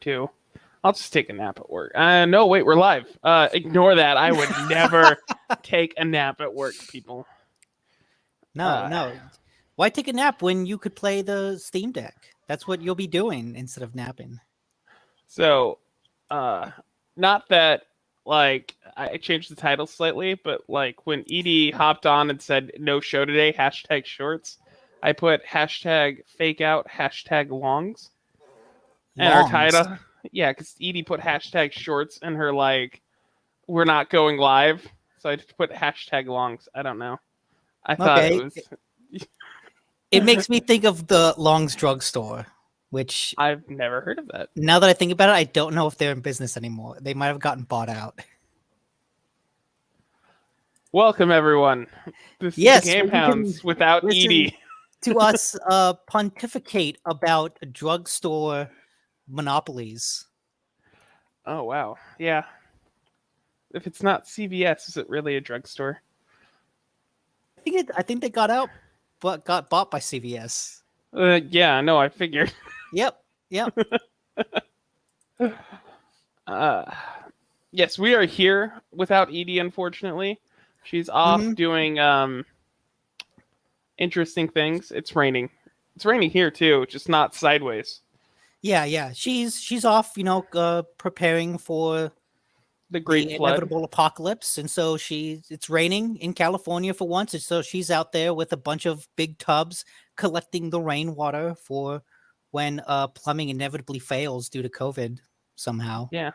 too. I'll just take a nap at work. No, wait, we're live. Ignore that. I would never take a nap at work, people. No. Why take a nap when you could play the Steam Deck? That's what you'll be doing instead of napping. So, not that, like, I changed the title slightly, but, like, when Edie hopped on and said, no show today, hashtag shorts, I put hashtag fake out, hashtag longs. And our title, yeah, because Edie put hashtag shorts in her, like, we're not going live. So I just put hashtag longs. I don't know. I thought it was... It makes me think of the Long's Drugstore, which... I've never heard of that. Now that I think about it, I don't know if they're in business anymore. They might have gotten bought out. Welcome, everyone. This is Gamehounds without Edie. To us pontificate about drugstore monopolies. Oh, wow. Yeah. If it's not CVS, is it really a drugstore? I think they got out, but got bought by CVS. Yeah, no, I figured. Yep. Yes, we are here without Edie, unfortunately. She's off doing interesting things. It's raining. It's raining here too, just not sideways. Yeah. She's off, preparing for the great inevitable apocalypse, and so it's raining in California for once, and so she's out there with a bunch of big tubs collecting the rainwater for when plumbing inevitably fails due to COVID somehow. Yeah.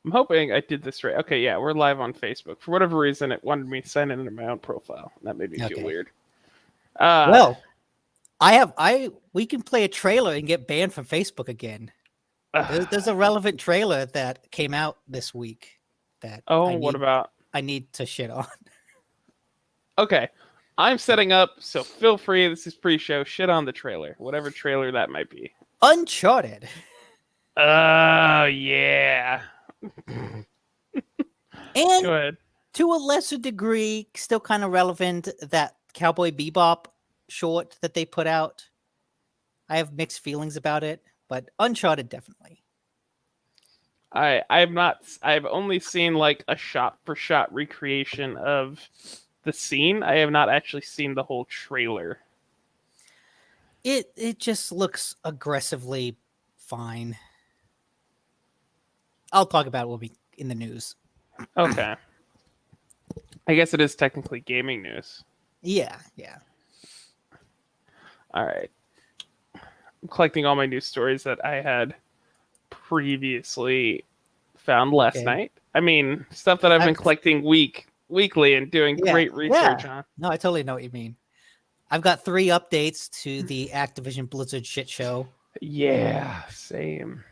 I'm hoping I did this right. Okay, yeah, we're live on Facebook. For whatever reason, it wanted me to sign in my own profile. That made me feel weird. Well, we can play a trailer and get banned from Facebook again. There's a relevant trailer that came out this week that I need to shit on. Okay. I'm setting up, so feel free. This is pre-show. Shit on the trailer. Whatever trailer that might be. Uncharted. Oh, yeah. And go ahead. To a lesser degree, still kind of relevant, that Cowboy Bebop short that they put out. I have mixed feelings about it, but Uncharted definitely. I've only seen like a shot for shot recreation of the scene. I have not actually seen the whole trailer. It just looks aggressively fine. I'll talk about it when we in the news. Okay. I guess it is technically gaming news. Yeah. All right. I'm collecting all my news stories that I had previously found last night. I mean, stuff that I've been collecting weekly and doing great research on. No, I totally know what you mean. I've got 3 updates to the Activision Blizzard shit show. Yeah, same.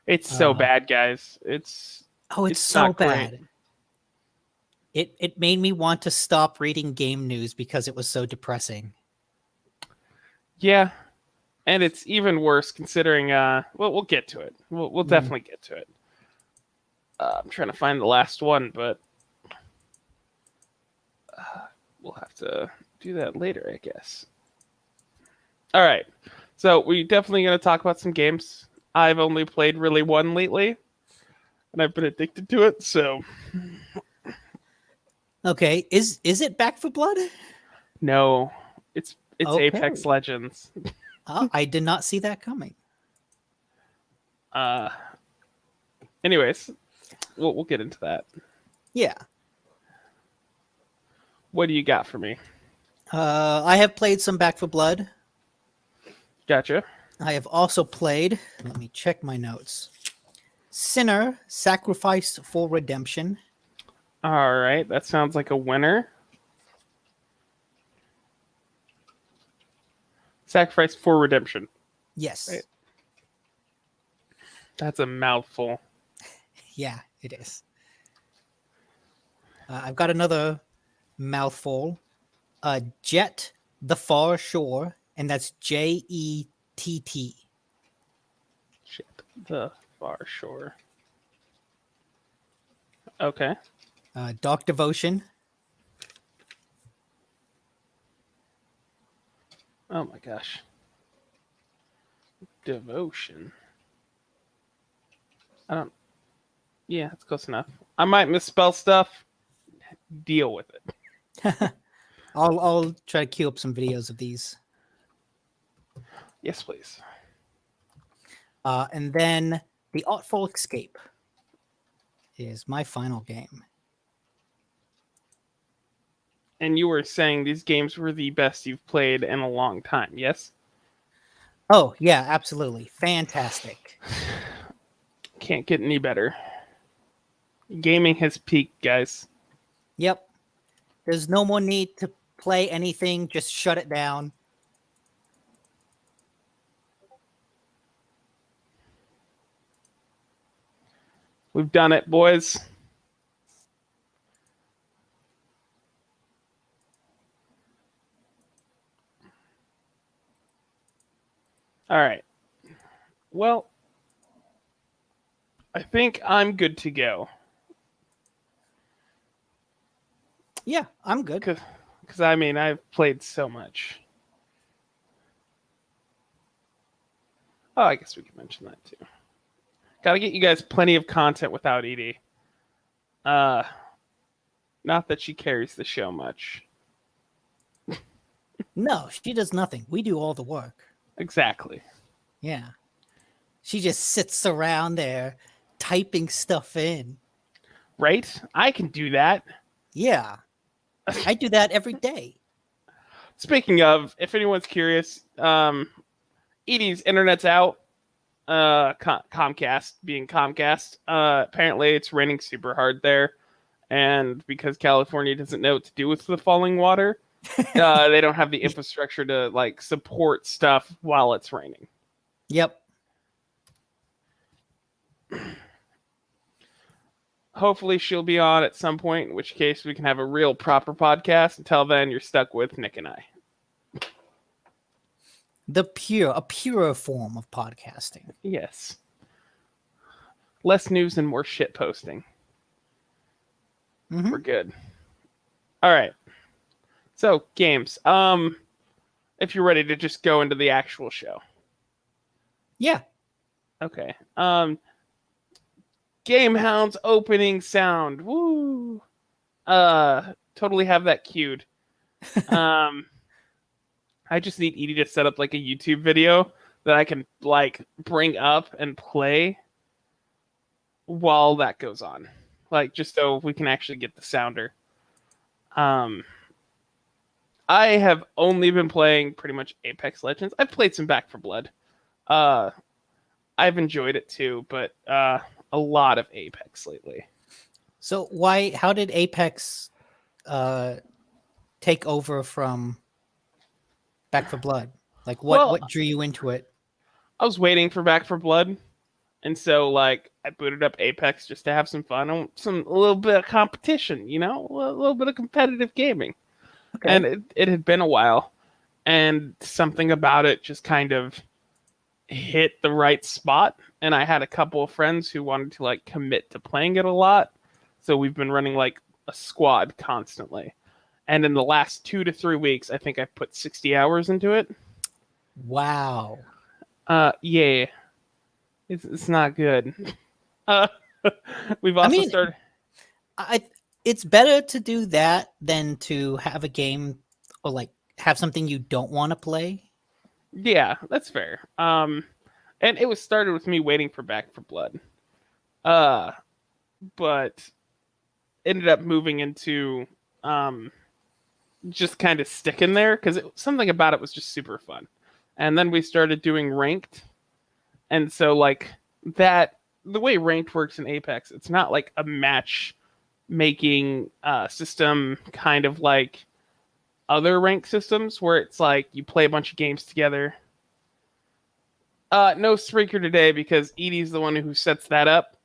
It's so bad, guys. It's so bad. It made me want to stop reading game news because it was so depressing. Yeah, and it's even worse considering. We'll get to it. We'll definitely get to it. I'm trying to find the last one, but we'll have to do that later, I guess. All right, so we're definitely going to talk about some games. I've only played really one lately, and I've been addicted to it. So, okay, is it Back 4 Blood? No, it's Apex Legends. I did not see that coming. Anyways, we'll get into that. Yeah. What do you got for me? I have played some Back 4 Blood. Gotcha. I have also played, let me check my notes, Sinner, Sacrifice for Redemption. All right, that sounds like a winner. Sacrifice for Redemption. Yes. Right. That's a mouthful. Yeah, it is. I've got another mouthful. Jet the Far Shore, and that's JETT. Jet the Far Shore. Okay. Dark Devotion. Oh my gosh. Devotion. I don't. Yeah, that's close enough. I might misspell stuff. Deal with it. I'll try to queue up some videos of these. Yes, please. And then The Artful Escape is my final game. And you were saying these games were the best you've played in a long time, yes? Oh, yeah, absolutely. Fantastic. Can't get any better. Gaming has peaked, guys. Yep. There's no more need to play anything. Just shut it down. We've done it, boys. All right. Well, I think I'm good to go. Yeah, I'm good. Because I mean, I've played so much. Oh, I guess we could mention that too. Got to get you guys plenty of content without Edie. Not that she carries the show much. No, she does nothing. We do all the work. Exactly. Yeah. She just sits around there typing stuff in. Right? I can do that. Yeah. I do that every day. Speaking of, if anyone's curious, Edie's internet's out. Comcast being Comcast. Apparently it's raining super hard there. And because California doesn't know what to do with the falling water, they don't have the infrastructure to like support stuff while it's raining. Yep. Hopefully she'll be on at some point, in which case we can have a real proper podcast. Until then, you're stuck with Nick and I. A purer form of podcasting. Yes. Less news and more shit posting. Mm-hmm. We're good. All right. So, games. If you're ready to just go into the actual show. Yeah. Okay. Gamehounds opening sound. Woo. Totally have that queued. I just need Edie to set up like a YouTube video that I can like bring up and play while that goes on. Like just so we can actually get the sounder. I have only been playing pretty much Apex Legends. I've played some Back 4 Blood. I've enjoyed it too, but a lot of Apex lately. So how did Apex take over from Back 4 Blood? Like what drew you into it? I was waiting for Back 4 Blood, and so like I booted up Apex just to have some fun and a little bit of competition, you know, a little bit of competitive gaming. Okay. And it had been a while, and something about it just kind of hit the right spot. And I had a couple of friends who wanted to like commit to playing it a lot, so we've been running like a squad constantly. And in the last 2 to 3 weeks, I think I've put 60 hours into it. Wow. Yeah. It's not good. We've also started. It's better to do that than to have a game or like have something you don't want to play. Yeah, that's fair. And it was started with me waiting for Back 4 Blood. But ended up moving into just kind of sticking there because something about it was just super fun. And then we started doing ranked. And so like that, the way ranked works in Apex, it's not like a match making system kind of like other ranked systems where it's like you play a bunch of games together. No Spreaker today because Edie's the one who sets that up,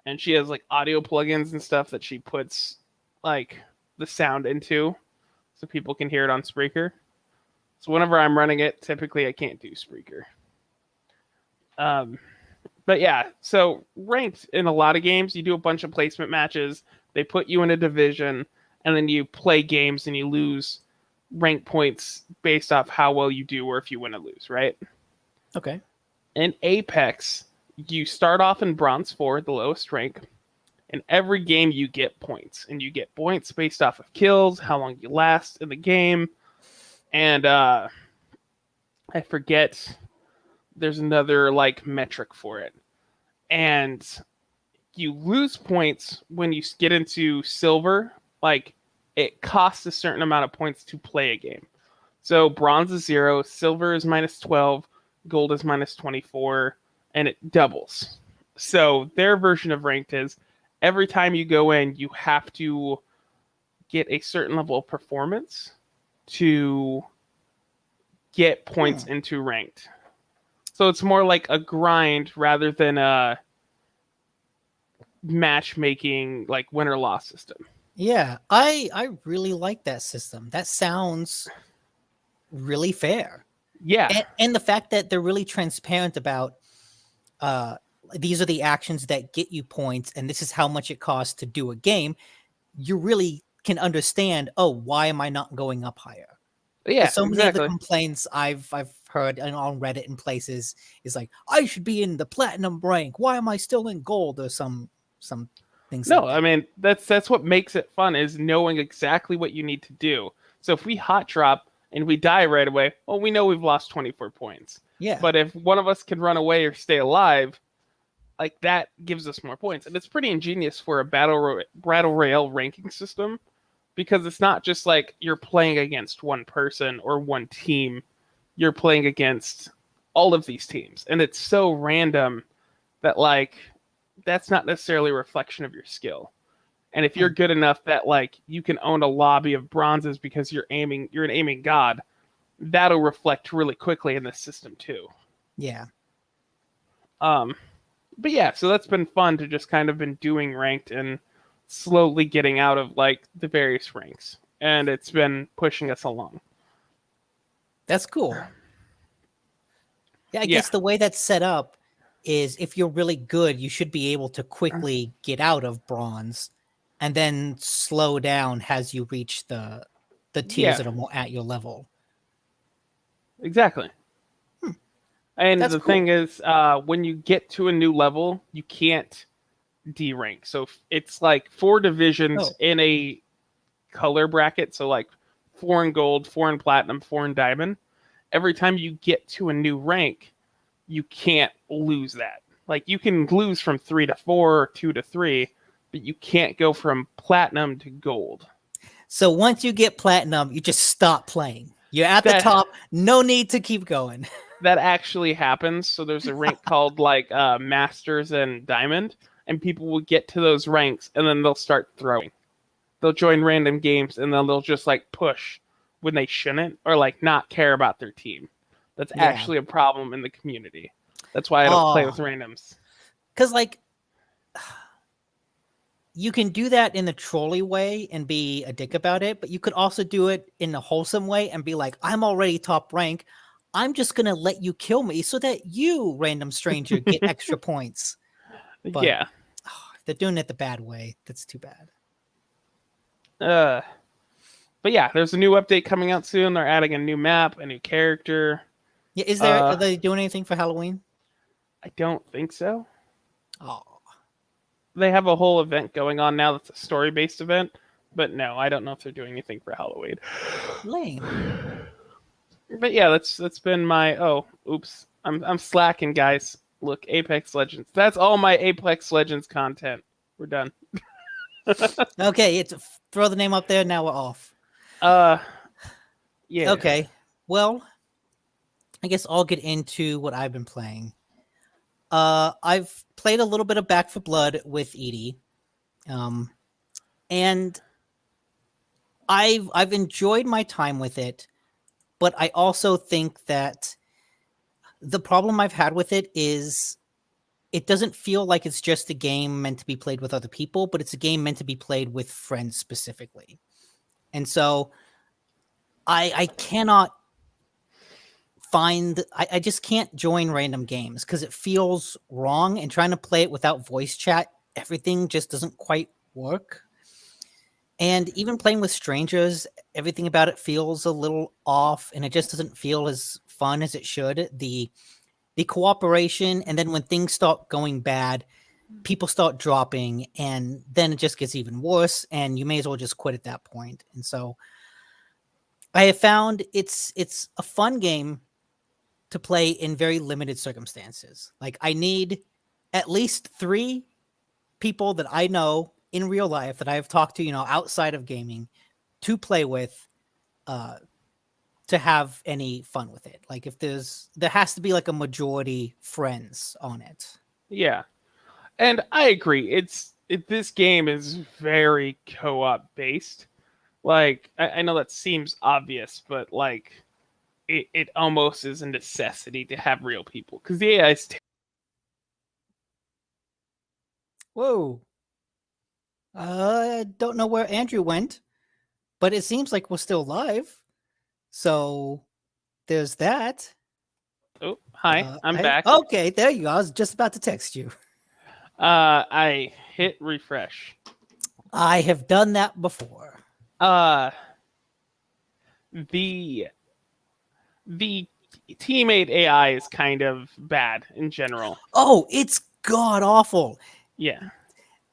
and she has like audio plugins and stuff that she puts like the sound into so people can hear it on Spreaker. So whenever I'm running it, typically I can't do Spreaker. But yeah, so ranked in a lot of games, you do a bunch of placement matches. They put you in a division, and then you play games and you lose rank points based off how well you do or if you win or lose, right? Okay. In Apex, you start off in Bronze 4, the lowest rank. In every game, you get points, and you get points based off of kills, how long you last in the game, and I forget. There's another like metric for it, and you lose points when you get into silver. Like it costs a certain amount of points to play a game. So bronze is 0, silver is -12, gold is -24, and it doubles. So their version of ranked is every time you go in, you have to get a certain level of performance to get points into ranked. So it's more like a grind rather than a matchmaking like win or loss system. Yeah, I really like that system. That sounds really fair. Yeah. And the fact that they're really transparent about these are the actions that get you points and this is how much it costs to do a game, you really can understand, oh, why am I not going up higher? Yeah, So many of the exactly. complaints I've heard on Reddit and places is like, I should be in the platinum rank. Why am I still in gold? Or some things No, like that. I mean that's what makes it fun is knowing exactly what you need to do. So if we hot drop and we die right away, well, we know we've lost 24 points. Yeah. But if one of us can run away or stay alive, like that gives us more points, and it's pretty ingenious for a battle royale ranking system because it's not just like you're playing against one person or one team. You're playing against all of these teams, and it's so random that like that's not necessarily a reflection of your skill. And if you're good enough that like you can own a lobby of bronzes because you're an aiming god, that'll reflect really quickly in this system too. Yeah. But yeah, so that's been fun to just kind of been doing ranked and slowly getting out of like the various ranks, and it's been pushing us along. That's cool. Yeah, I Yeah. guess the way that's set up is if you're really good, you should be able to quickly get out of bronze and then slow down as you reach the tiers Yeah, that are more at your level. exactly. And That's the cool. thing is, when you get to a new level, you can't D rank. So it's like 4 divisions Oh. in a color bracket. So like 4 in gold, 4 in platinum, 4 in diamond. Every time you get to a new rank, you can't lose that. Like you can lose from 3 to 4 or 2 to 3, but you can't go from platinum to gold. So once you get platinum, you just stop playing. You're at the That top, no need to keep going. that actually happens. So there's a rank called like Masters and Diamond, and people will get to those ranks and then they'll start throwing. They'll join random games and then they'll just like push when they shouldn't or like not care about their team. That's Yeah. actually a problem in the community. That's why I don't play with randoms. Because like you can do that in the trolley way and be a dick about it, but you could also do it in the wholesome way and be like, I'm already top rank. I'm just going to let you kill me so that you, random stranger, get extra points. But Yeah. if they're doing it the bad way, that's too bad. But yeah, there's a new update coming out soon. They're adding a new map, a new character. Yeah, is there are they doing anything for Halloween? I don't think so. Oh. They have a whole event going on now that's a story-based event, but no, I don't know if they're doing anything for Halloween. Lame. But yeah, that's been my oops. I'm slacking, guys. Look, Apex Legends. That's all my Apex Legends content. We're done. Okay, throw the name up there, now we're off. Yeah. Okay. Well, I guess I'll get into what I've been playing. I've played a little bit of Back for Blood with Edie. And I've enjoyed my time with it, but I also think that the problem I've had with it is it doesn't feel like it's just a game meant to be played with other people, but it's a game meant to be played with friends specifically. And so I cannot I just can't join random games because it feels wrong, and trying to play it without voice chat, everything just doesn't quite work. And even playing with strangers, everything about it feels a little off, and it just doesn't feel as fun as it should. The cooperation, and then when things start going bad, people start dropping, and then it just gets even worse, and you may as well just quit at that point. And so I have found it's a fun game to play in very limited circumstances. Like I need at least 3 people that I know in real life that I've talked to, outside of gaming, to play with, uh, to have any fun with it. Like if there has to be like a majority friends on it. Yeah, and I agree. This game is very co-op based. Like I know that seems obvious, but like it almost is a necessity to have real people because the AI is Whoa. I don't know where Andrew went, but it seems like we're still live. So there's that. Oh, hi, I'm back. Okay, there you go. I was just about to text you. I hit refresh. I have done that before. Uh, the the teammate AI is kind of bad in general. Oh, it's god awful. Yeah.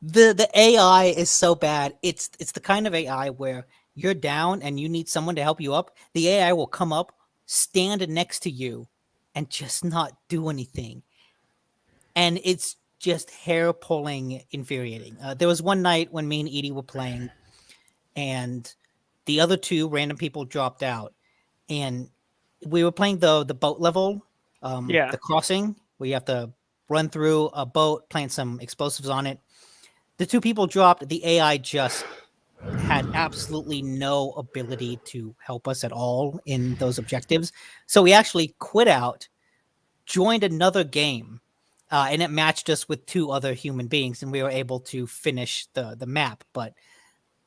The AI is so bad. It's the kind of AI where you're down and you need someone to help you up. The AI will come up, stand next to you, and just not do anything. And it's just hair pulling infuriating. There was one night when me and Edie were playing, and the other 2 random people dropped out, and we were playing the boat level, Yeah. the crossing where you have to run through a boat, plant some explosives on it. The 2 people dropped. The AI just had absolutely no ability to help us at all in those objectives. So we actually quit out, joined another game, and it matched us with 2 other human beings, and we were able to finish the map. But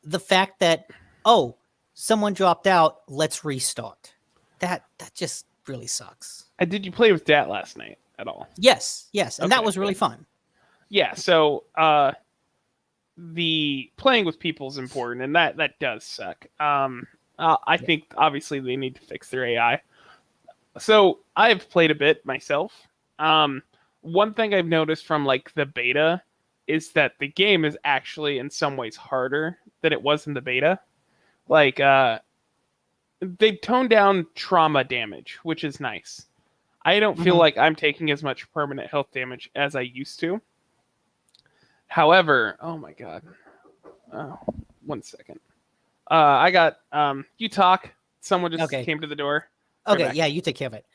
the fact that, oh, someone dropped out, let's restart. That just really sucks. Did you play with Dat last night at all? Yes, and that Okay, was really good. fun. Yeah. So the playing with people is important, and that does suck. I think obviously they need to fix their AI. So I've played a bit myself. One thing I've noticed from like the beta is that the game is actually in some ways harder than it was in the beta. Like they've toned down trauma damage, which is nice. I don't feel like I'm taking as much permanent health damage as I used to. However, oh my god. Oh, 1 second. I got you talk. Someone just Okay. came to the door. Okay, back. yeah, you take care of it.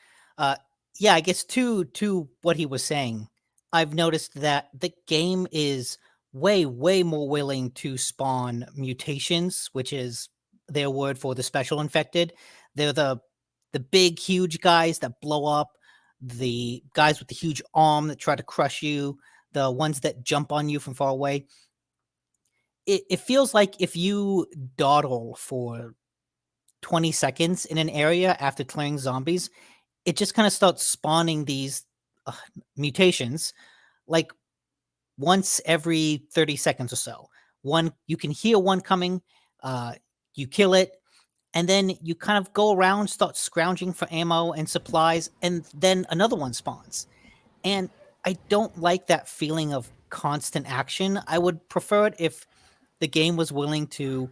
Yeah, I guess to what he was saying, I've noticed that the game is way more willing to spawn mutations, which is their word for the special infected. They're the big, huge guys that blow up, the guys with the huge arm that try to crush you, the ones that jump on you from far away. It feels like if you dawdle for 20 seconds in an area after clearing zombies, it just kind of starts spawning these uh, mutations like once every 30 seconds or so. One, you can hear one coming, you kill it, and then you kind of go around, start scrounging for ammo and supplies, and then another one spawns. And I don't like that feeling of constant action. I would prefer it if the game was willing to,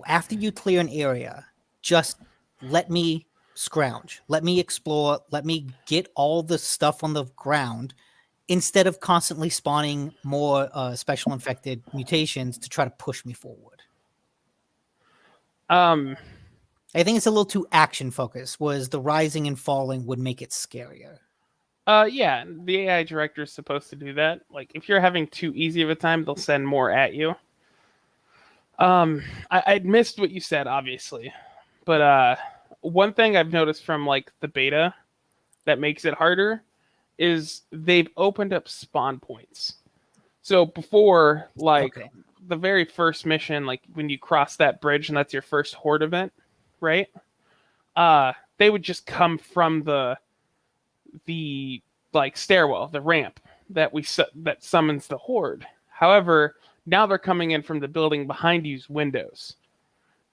after you clear an area, just let me scrounge, let me explore, let me get all the stuff on the ground instead of constantly spawning more special infected mutations to try to push me forward. Um, I think it's a little too action focused, whereas the rising and falling would make it scarier. yeah, the AI director is supposed to do that. Like, if you're having too easy of a time, they'll send more at you. I'd missed what you said, obviously, but one thing I've noticed from like the beta that makes it harder is they've opened up spawn points. So before, like Okay. the very first mission, like when you cross that bridge and that's your first horde event, right? They would just come from the like stairwell, the ramp that that summons the horde. However, Now they're coming in from the building behind you's windows.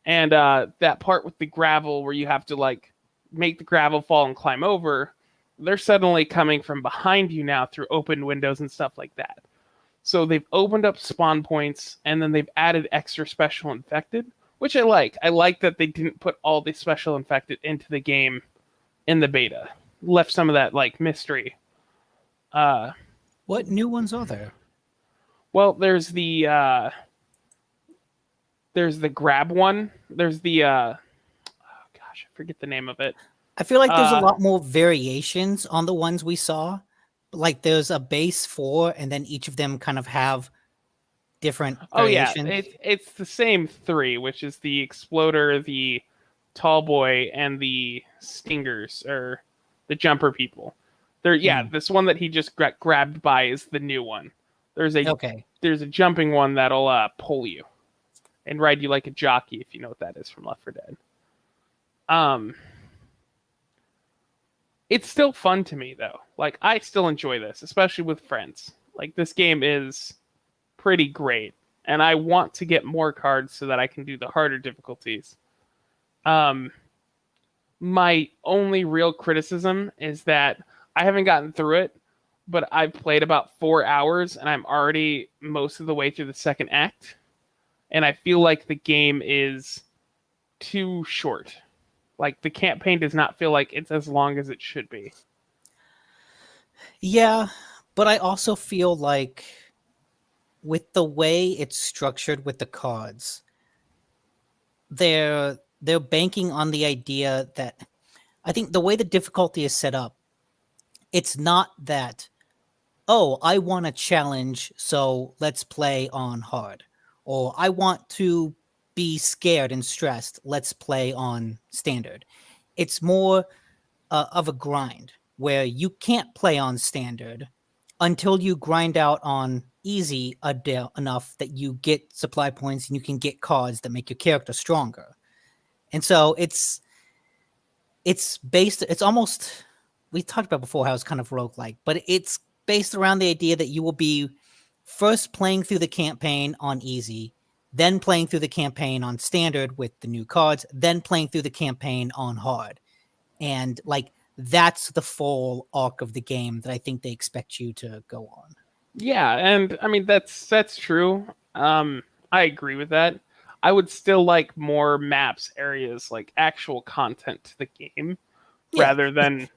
And that part with the gravel where you have to like make the gravel fall and climb over, they're suddenly coming from behind you now through open windows and stuff like that. So they've opened up spawn points, and then they've added extra special infected, which I like. I like that they didn't put all the special infected into the game in the beta. Left some of that like mystery. What new ones are there? Well, there's the grab one. There's the oh gosh, I forget the name of it. I feel like there's a lot more variations on the ones we saw. Like there's a base 4, and then each of them kind of have different variations. Oh yeah, it's the same 3, which is the exploder, the tall boy, and the stingers, or the jumper people. This one that he just got grabbed by is the new one. There's a jumping one that'll pull you and ride you like a jockey, if you know what that is from Left 4 Dead. It's still fun to me though. Like I still enjoy this, especially with friends. Like this game is pretty great, and I want to get more cards so that I can do the harder difficulties. My only real criticism is that I haven't gotten through it, but I've played about 4 hours and I'm already most of the way through the second act. And I feel like the game is too short. Like the campaign does not feel like it's as long as it should be. Yeah, but I also feel like with the way it's structured with the cards, they're banking on the idea that I think the way the difficulty is set up, it's not that, oh, I want a challenge, so let's play on hard. Or I want to be scared and stressed, let's play on standard. It's more of a grind where you can't play on standard until you grind out on easy enough that you get supply points and you can get cards that make your character stronger. And so it's almost, we talked about before how it's kind of roguelike, but it's based around the idea that you will be first playing through the campaign on easy, then playing through the campaign on standard with the new cards, then playing through the campaign on hard. And like that's the full arc of the game that I think they expect you to go on. Yeah, and I mean that's true. I agree with that. I would still like more maps, areas, like actual content to the game, rather than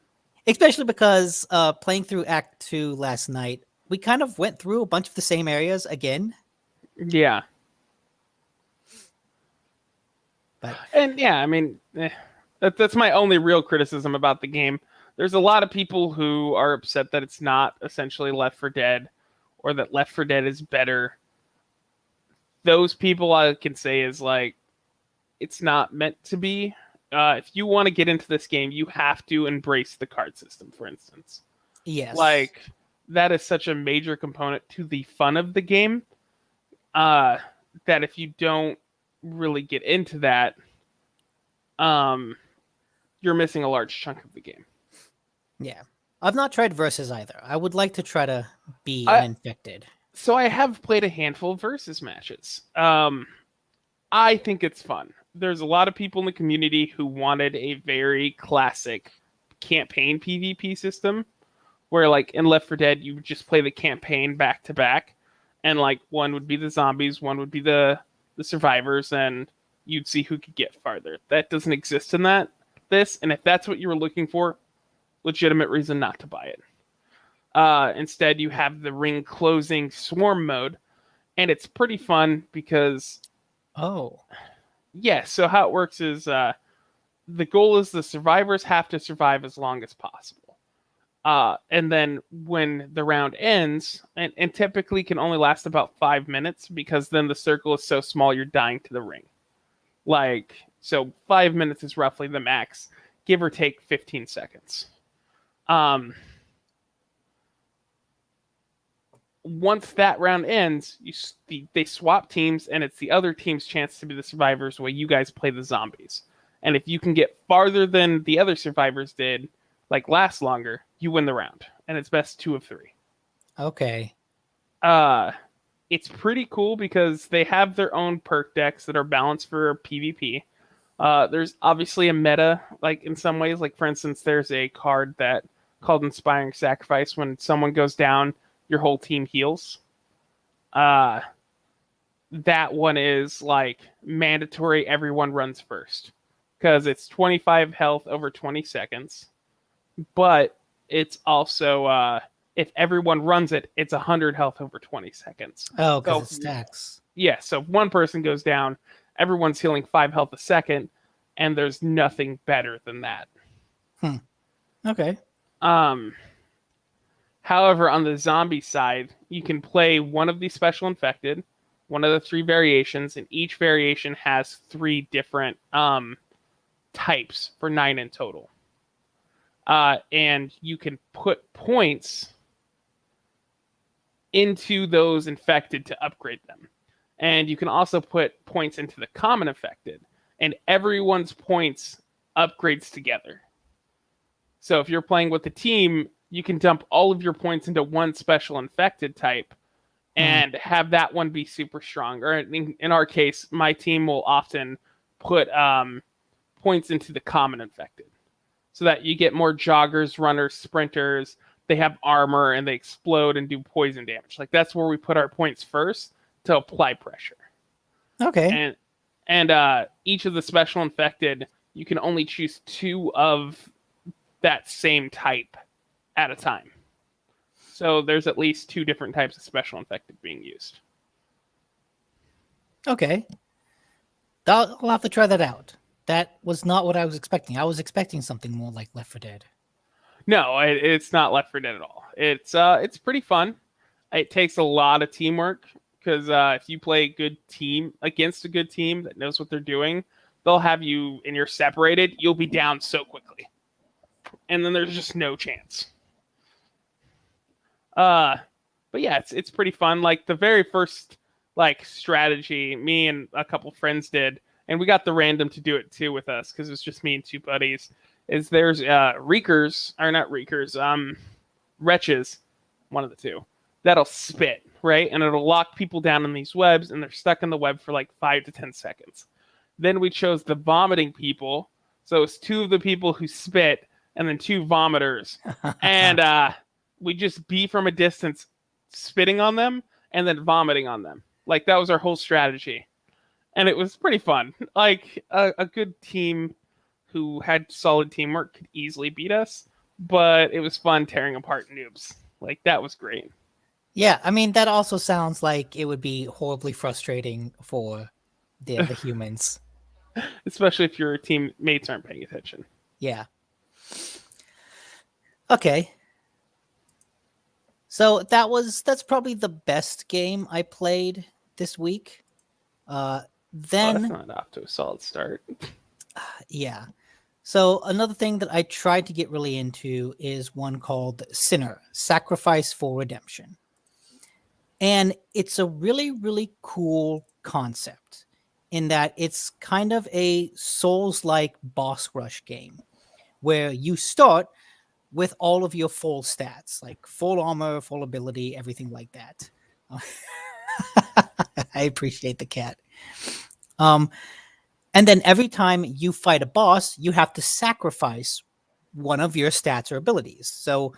especially because playing through Act 2 last night, we kind of went through a bunch of the same areas again. Yeah. I mean, that's my only real criticism about the game. There's a lot of people who are upset that it's not essentially Left 4 Dead, or that Left 4 Dead is better. Those people, I can say, is like, it's not meant to be. If you want to get into this game, you have to embrace the card system, for instance. Yes. Like, that is such a major component to the fun of the game, that if you don't really get into that, you're missing a large chunk of the game. Yeah. I've not tried Versus either. I would like to try to be an infected. So I have played a handful of Versus matches. I think it's fun. There's a lot of people in the community who wanted a very classic campaign PvP system, where like in Left 4 Dead, you would just play the campaign back to back, and like one would be the zombies, one would be the survivors, and you'd see who could get farther. That doesn't exist in this, and if that's what you were looking for, legitimate reason not to buy it. Instead, you have the ring closing swarm mode, and it's pretty fun because so how it works is the goal is the survivors have to survive as long as possible. And then when the round ends, and typically can only last about 5 minutes, because then the circle is so small you're dying to the ring. Like, so 5 minutes is roughly the max, give or take 15 seconds. Once that round ends, they swap teams, and it's the other team's chance to be the survivors while you guys play the zombies. And if you can get farther than the other survivors did, like last longer, you win the round. And it's best 2 of 3. Okay. it's pretty cool because they have their own perk decks that are balanced for PvP. There's obviously a meta, like in some ways. Like for instance, there's a card that called Inspiring Sacrifice. When someone goes down, your whole team heals. Uh, that one is like mandatory. Everyone runs first because it's 25 health over 20 seconds. But it's also if everyone runs it, it's 100 health over 20 seconds. Oh, because So it stacks. yeah, so if one person goes down, everyone's healing 5 health a second, and there's nothing better than that. Okay. However, on the zombie side, you can play one of the special infected, one of the 3 variations, and each variation has 3 different types for 9 in total. And you can put points into those infected to upgrade them. And you can also put points into the common infected, and everyone's points upgrades together. So if you're playing with a team, you can dump all of your points into one special infected type and have that one be super strong. Or in our case, my team will often put points into the common infected so that you get more joggers, runners, sprinters. They have armor and they explode and do poison damage. Like that's where we put our points first to apply pressure. Okay. And each of the special infected, you can only choose 2 of that same type at a time. So there's at least 2 different types of special infected being used. Okay. I'll have to try that out. That was not what I was expecting. I was expecting something more like Left 4 Dead. No, it's not Left 4 Dead at all. It's pretty fun. It takes a lot of teamwork because if you play a good team against a good team that knows what they're doing, they'll have you and you're separated. You'll be down so quickly, and then there's just no chance. But yeah, it's pretty fun. Like the very first like strategy, me and a couple friends did, and we got the random to do it too with us because it was just me and 2 buddies. Is there's reekers or not reekers, wretches, one of the 2 that'll spit, right, and it'll lock people down in these webs, and they're stuck in the web for like 5 to 10 seconds. Then we chose the vomiting people, so it's 2 of the people who spit and then 2 vomiters, and we just be from a distance, spitting on them and then vomiting on them. Like that was our whole strategy, and it was pretty fun. Like a good team who had solid teamwork could easily beat us, but it was fun tearing apart noobs. Like that was great. Yeah, I mean that also sounds like it would be horribly frustrating for the humans. Especially if your teammates aren't paying attention. Yeah. Okay. So that's probably the best game I played this week. Then that's not off to a solid start. Yeah. So another thing that I tried to get really into is one called Sinner, Sacrifice for Redemption. And it's a really, really cool concept in that it's kind of a Souls-like boss rush game where you start with all of your full stats, like full armor, full ability, everything like that. I appreciate the cat. And then every time you fight a boss, you have to sacrifice one of your stats or abilities. So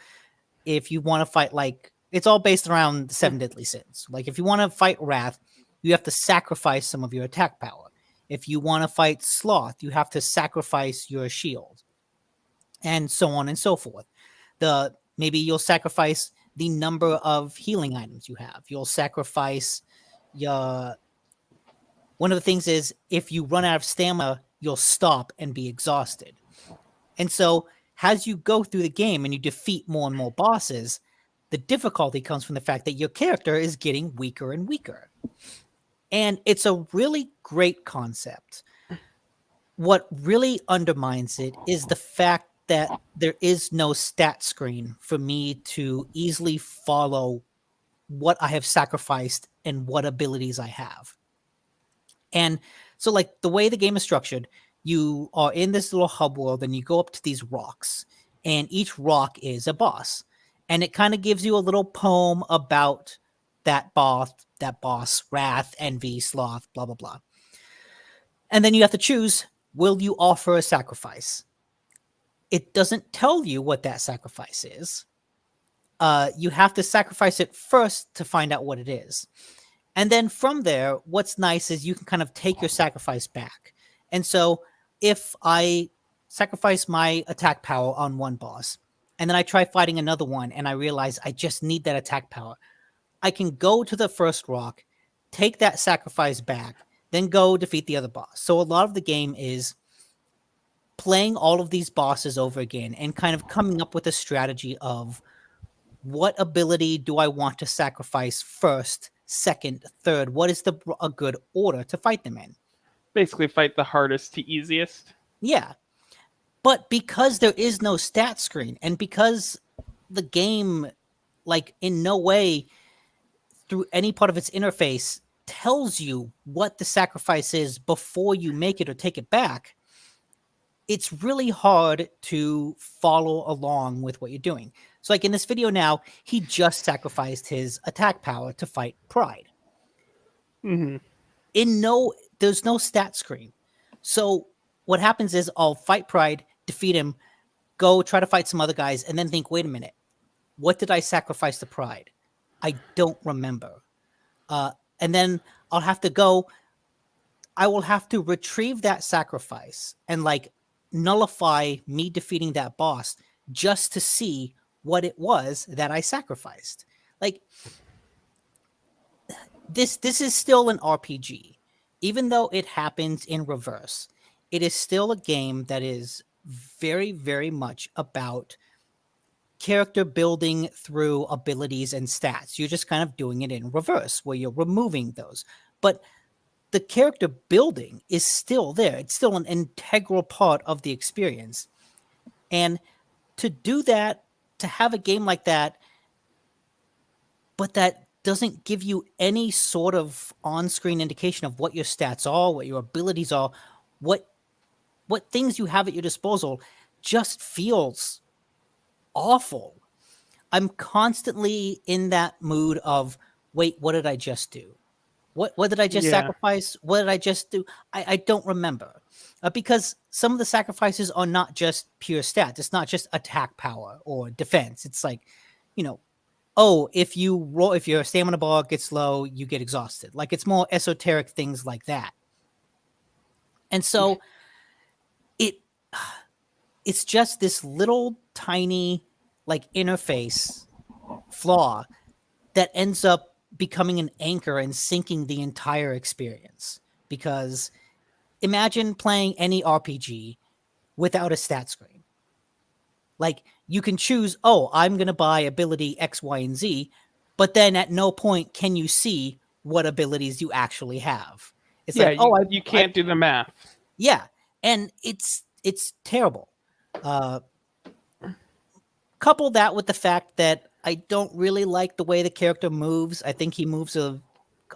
if you want to fight, like, it's all based around the 7 deadly sins. Like, if you want to fight Wrath, you have to sacrifice some of your attack power. If you want to fight Sloth, you have to sacrifice your shield. And so on and so forth. Maybe you'll sacrifice the number of healing items you have. You'll sacrifice your... One of the things is if you run out of stamina, you'll stop and be exhausted. And so as you go through the game and you defeat more and more bosses, the difficulty comes from the fact that your character is getting weaker and weaker. And it's a really great concept. What really undermines it is the fact that there is no stat screen for me to easily follow what I have sacrificed and what abilities I have. And so, like, the way the game is structured, you are in this little hub world and you go up to these rocks, and each rock is a boss. And it kind of gives you a little poem about that boss that boss, wrath, envy, sloth, blah blah blah. And then you have to choose, will you offer a sacrifice? It doesn't tell you what that sacrifice is. You have to sacrifice it first to find out what it is. And then from there, what's nice is you can kind of take your sacrifice back. And so if I sacrifice my attack power on one boss, and then I try fighting another one, and I realize I just need that attack power, I can go to the first rock, take that sacrifice back, then go defeat the other boss. So a lot of the game is playing all of these bosses over again and kind of coming up with a strategy of what ability do I want to sacrifice first, second, third? What is a good order to fight them in? Basically, fight the hardest to easiest. Yeah. But because there is no stat screen, and because the game, like, in no way through any part of its interface tells you what the sacrifice is before you make it or take it back, it's really hard to follow along with what you're doing. So like in this video now, he just sacrificed his attack power to fight Pride. Mm-hmm. There's no stat screen. So what happens is I'll fight Pride, defeat him, go try to fight some other guys, and then think, wait a minute, what did I sacrifice to Pride? I don't remember. And then I will have to retrieve that sacrifice and like nullify me defeating that boss just to see what it was that I sacrificed. Like this is still an RPG. Even though it happens in reverse, it is still a game that is very, very much about character building through abilities and stats. You're just kind of doing it in reverse, where you're removing those. But the character building is still there. It's still an integral part of the experience. And to do that, to have a game like that, but that doesn't give you any sort of on-screen indication of what your stats are, what your abilities are, what things you have at your disposal, just feels awful. I'm constantly in that mood of, wait, what did I just do? What did I just sacrifice? What did I just do? I don't remember. Because some of the sacrifices are not just pure stats. It's not just attack power or defense. It's like, if your stamina bar gets low, you get exhausted. Like, it's more esoteric things like that. And so it's just this little tiny like interface flaw that ends up becoming an anchor and sinking the entire experience. Because imagine playing any RPG without a stat screen. Like, you can choose, I'm going to buy ability X, Y, and Z, but then at no point can you see what abilities you actually have. It's you can't do the math. Yeah, and it's terrible. Couple that with the fact that I don't really like the way the character moves. I think he moves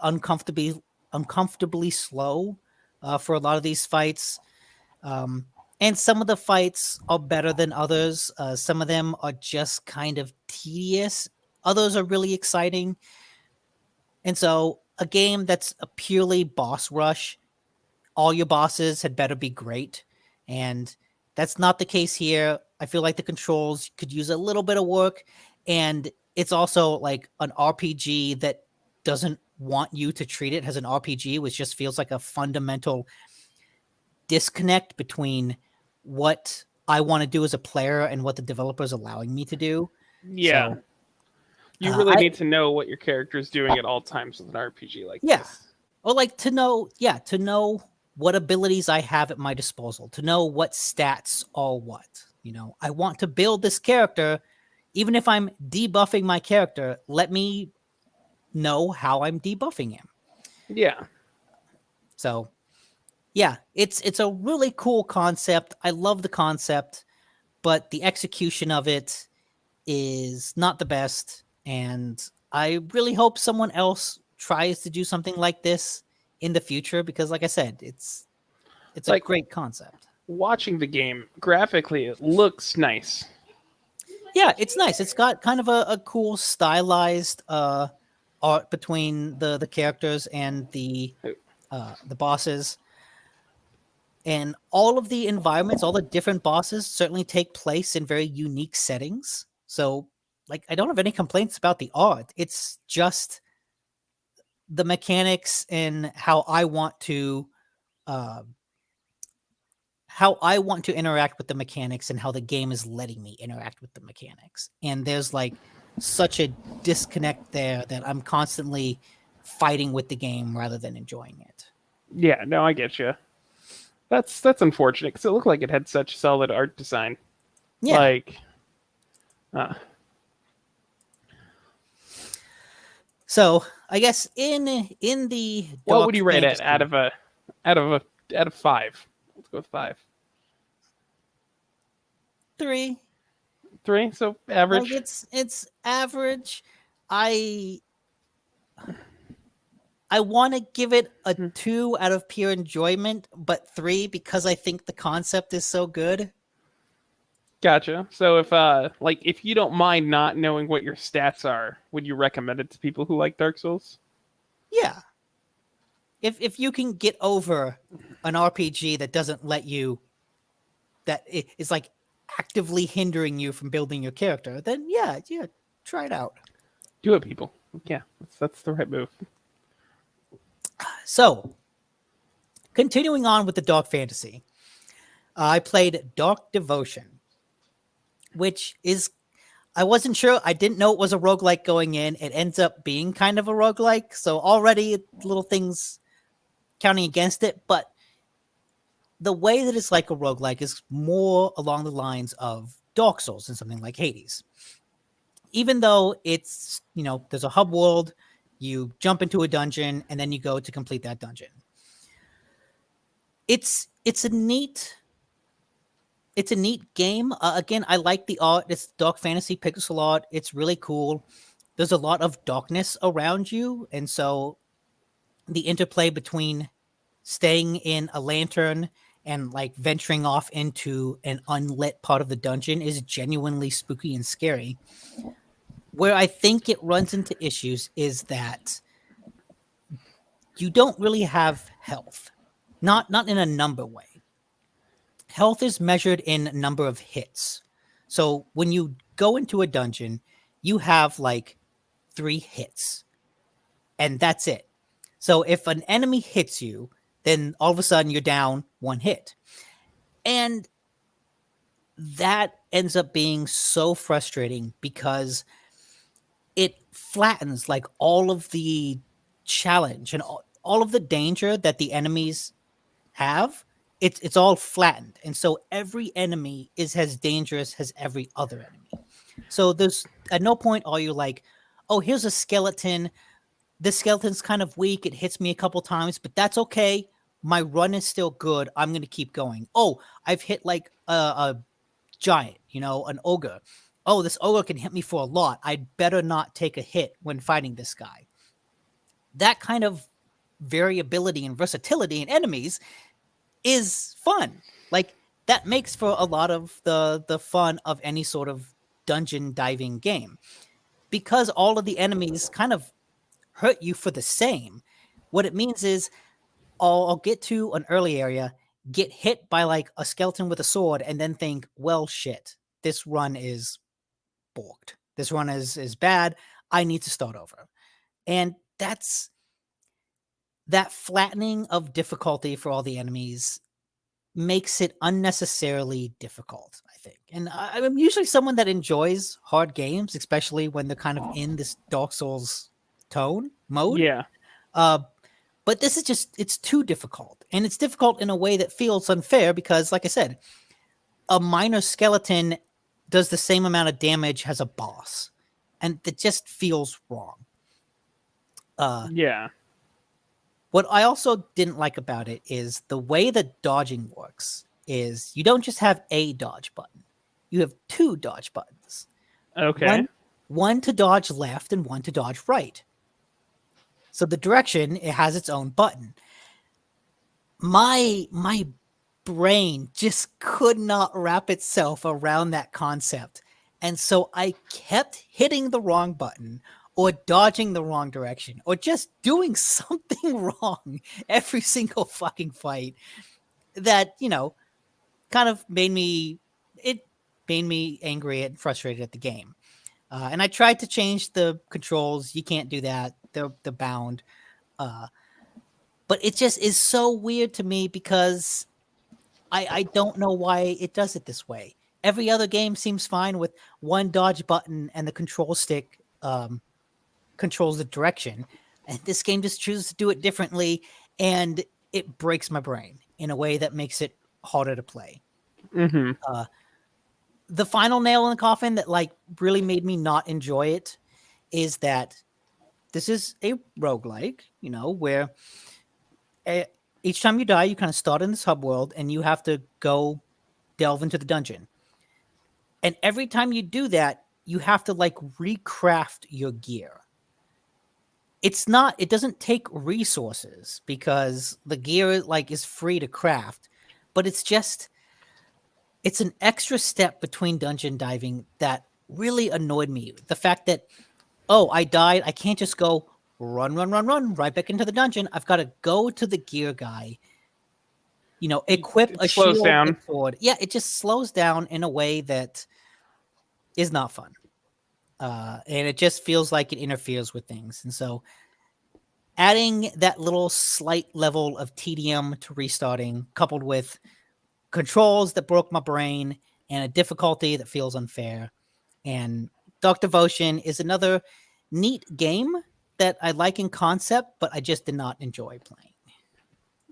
uncomfortably slow for a lot of these fights. And some of the fights are better than others. Some of them are just kind of tedious. Others are really exciting. And so a game that's a purely boss rush, all your bosses had better be great. And that's not the case here. I feel like the controls could use a little bit of work. And it's also like an RPG that doesn't want you to treat it as an RPG, which just feels like a fundamental disconnect between what I want to do as a player and what the developer is allowing me to do. Yeah. So, you really need to know what your character is doing at all times with an RPG like this. Or like to know what abilities I have at my disposal, to know what stats are what. I want to build this character. Even if I'm debuffing my character, let me know how I'm debuffing him. Yeah. So, yeah, it's a really cool concept. I love the concept, but the execution of it is not the best. And I really hope someone else tries to do something like this in the future, because like I said, it's like a great concept. Watching the game, graphically, it looks nice. Yeah, it's nice. It's got kind of a cool stylized art between the characters and the bosses. And all of the environments, all the different bosses certainly take place in very unique settings. So, like, I don't have any complaints about the art. It's just the mechanics and uh, how I want to interact with the mechanics and how the game is letting me interact with the mechanics. And there's like such a disconnect there that I'm constantly fighting with the game rather than enjoying it. Yeah, no, I get you. That's unfortunate because it looked like it had such solid art design. Yeah. Like, uh, So I guess in the what dark would you rate it fantasy, out of 5? Let's go with 5. 3. 3, so Like average. it's average. I I want to give it a 2 out of pure enjoyment, but 3 because I think the concept is so good. Gotcha. So if you don't mind not knowing what your stats are, would you recommend it to people who like Dark Souls? Yeah. If you can get over an RPG that doesn't let you, that is like actively hindering you from building your character, then yeah, try it out. Do it, people. Yeah, that's the right move. So, continuing on with the dark fantasy, I played Dark Devotion, which is, I wasn't sure. I didn't know it was a roguelike going in. It ends up being kind of a roguelike. So already little things counting against it. But the way that it's like a roguelike is more along the lines of Dark Souls and something like Hades. Even though it's, there's a hub world, you jump into a dungeon and then you go to complete that dungeon. It's a neat game. Again, I like the art. It's dark fantasy pixel art. It's really cool. There's a lot of darkness around you, and so the interplay between staying in a lantern and like venturing off into an unlit part of the dungeon is genuinely spooky and scary. Where I think it runs into issues is that you don't really have health. Not in a number way. Health is measured in number of hits. So when you go into a dungeon, you have like 3 hits, and that's it. So if an enemy hits you, then all of a sudden you're down 1 hit. And that ends up being so frustrating because it flattens like all of the challenge and all of the danger that the enemies have. It's all flattened, and so every enemy is as dangerous as every other enemy. So there's at no point are you like, oh, here's a skeleton. This skeleton's kind of weak. It hits me a couple times, but that's okay. My run is still good. I'm going to keep going. Oh, I've hit like a giant, an ogre. Oh, this ogre can hit me for a lot. I'd better not take a hit when fighting this guy. That kind of variability and versatility in enemies is fun. Like, that makes for a lot of the fun of any sort of dungeon diving game. Because all of the enemies kind of hurt you for the same. What it means is I'll get to an early area, get hit by like a skeleton with a sword, and then think, well, shit, this run is borked. This run is bad. I need to start over. And that flattening of difficulty for all the enemies makes it unnecessarily difficult, I think. And I'm usually someone that enjoys hard games, especially when they're kind of in this Dark Souls mode. Yeah. But this is just, it's too difficult. And it's difficult in a way that feels unfair because, like I said, a minor skeleton does the same amount of damage as a boss. And it just feels wrong. Yeah. What I also didn't like about it is the way that dodging works is you don't just have a dodge button. You have 2 dodge buttons. Okay. One to dodge left and one to dodge right. So the direction, it has its own button. My brain just could not wrap itself around that concept. And so I kept hitting the wrong button or dodging the wrong direction or just doing something wrong every single fucking fight that, kind of made me angry and frustrated at the game. And I tried to change the controls. You can't do that. They're bound. But it just is so weird to me because I don't know why it does it this way. Every other game seems fine with one dodge button and the control stick controls the direction. And this game just chooses to do it differently, and it breaks my brain in a way that makes it harder to play. Mm-hmm. The final nail in the coffin that really made me not enjoy it is that this is a roguelike, where each time you die, you kind of start in this hub world and you have to go delve into the dungeon. And every time you do that, you have to recraft your gear. It doesn't take resources because the gear is free to craft, but it's an extra step between dungeon diving that really annoyed me. The fact that, oh, I died, I can't just go run right back into the dungeon. I've got to go to the gear guy, equip a slows shield down. and sword. Yeah, it just slows down in a way that is not fun. And it just feels like it interferes with things. And so adding that little slight level of tedium to restarting, coupled with controls that broke my brain and a difficulty that feels unfair. And Dark Devotion is another neat game that I like in concept, but I just did not enjoy playing.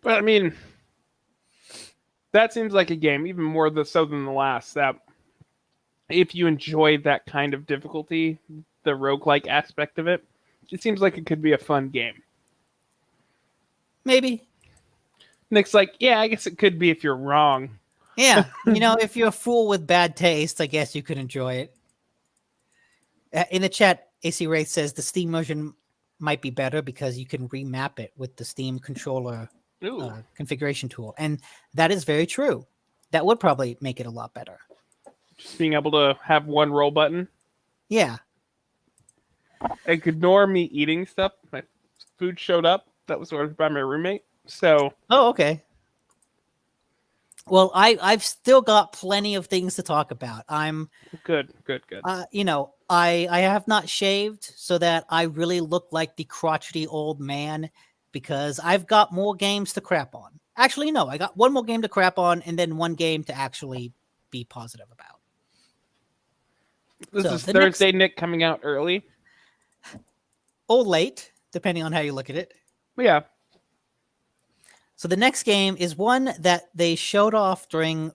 But I mean, that seems like a game, even more so than the last, that if you enjoy that kind of difficulty, the roguelike aspect of it, it seems like it could be a fun game. Maybe. Nick's like, yeah, I guess it could be if you're wrong. Yeah. If you're a fool with bad taste, I guess you could enjoy it. In the chat, AC Wraith says the Steam version might be better because you can remap it with the Steam controller configuration tool. And that is very true. That would probably make it a lot better. Just being able to have one roll button. Yeah. Ignore me eating stuff. My food showed up. That was ordered by my roommate. So. Oh, okay. Well, I've still got plenty of things to talk about. I'm good. I have not shaved so that I really look like the crotchety old man because I've got more games to crap on. Actually, no, I got one more game to crap on and then one game to actually be positive about. This is Thursday, Nick, coming out early. Or late, depending on how you look at it. Yeah. So the next game is one that they showed off during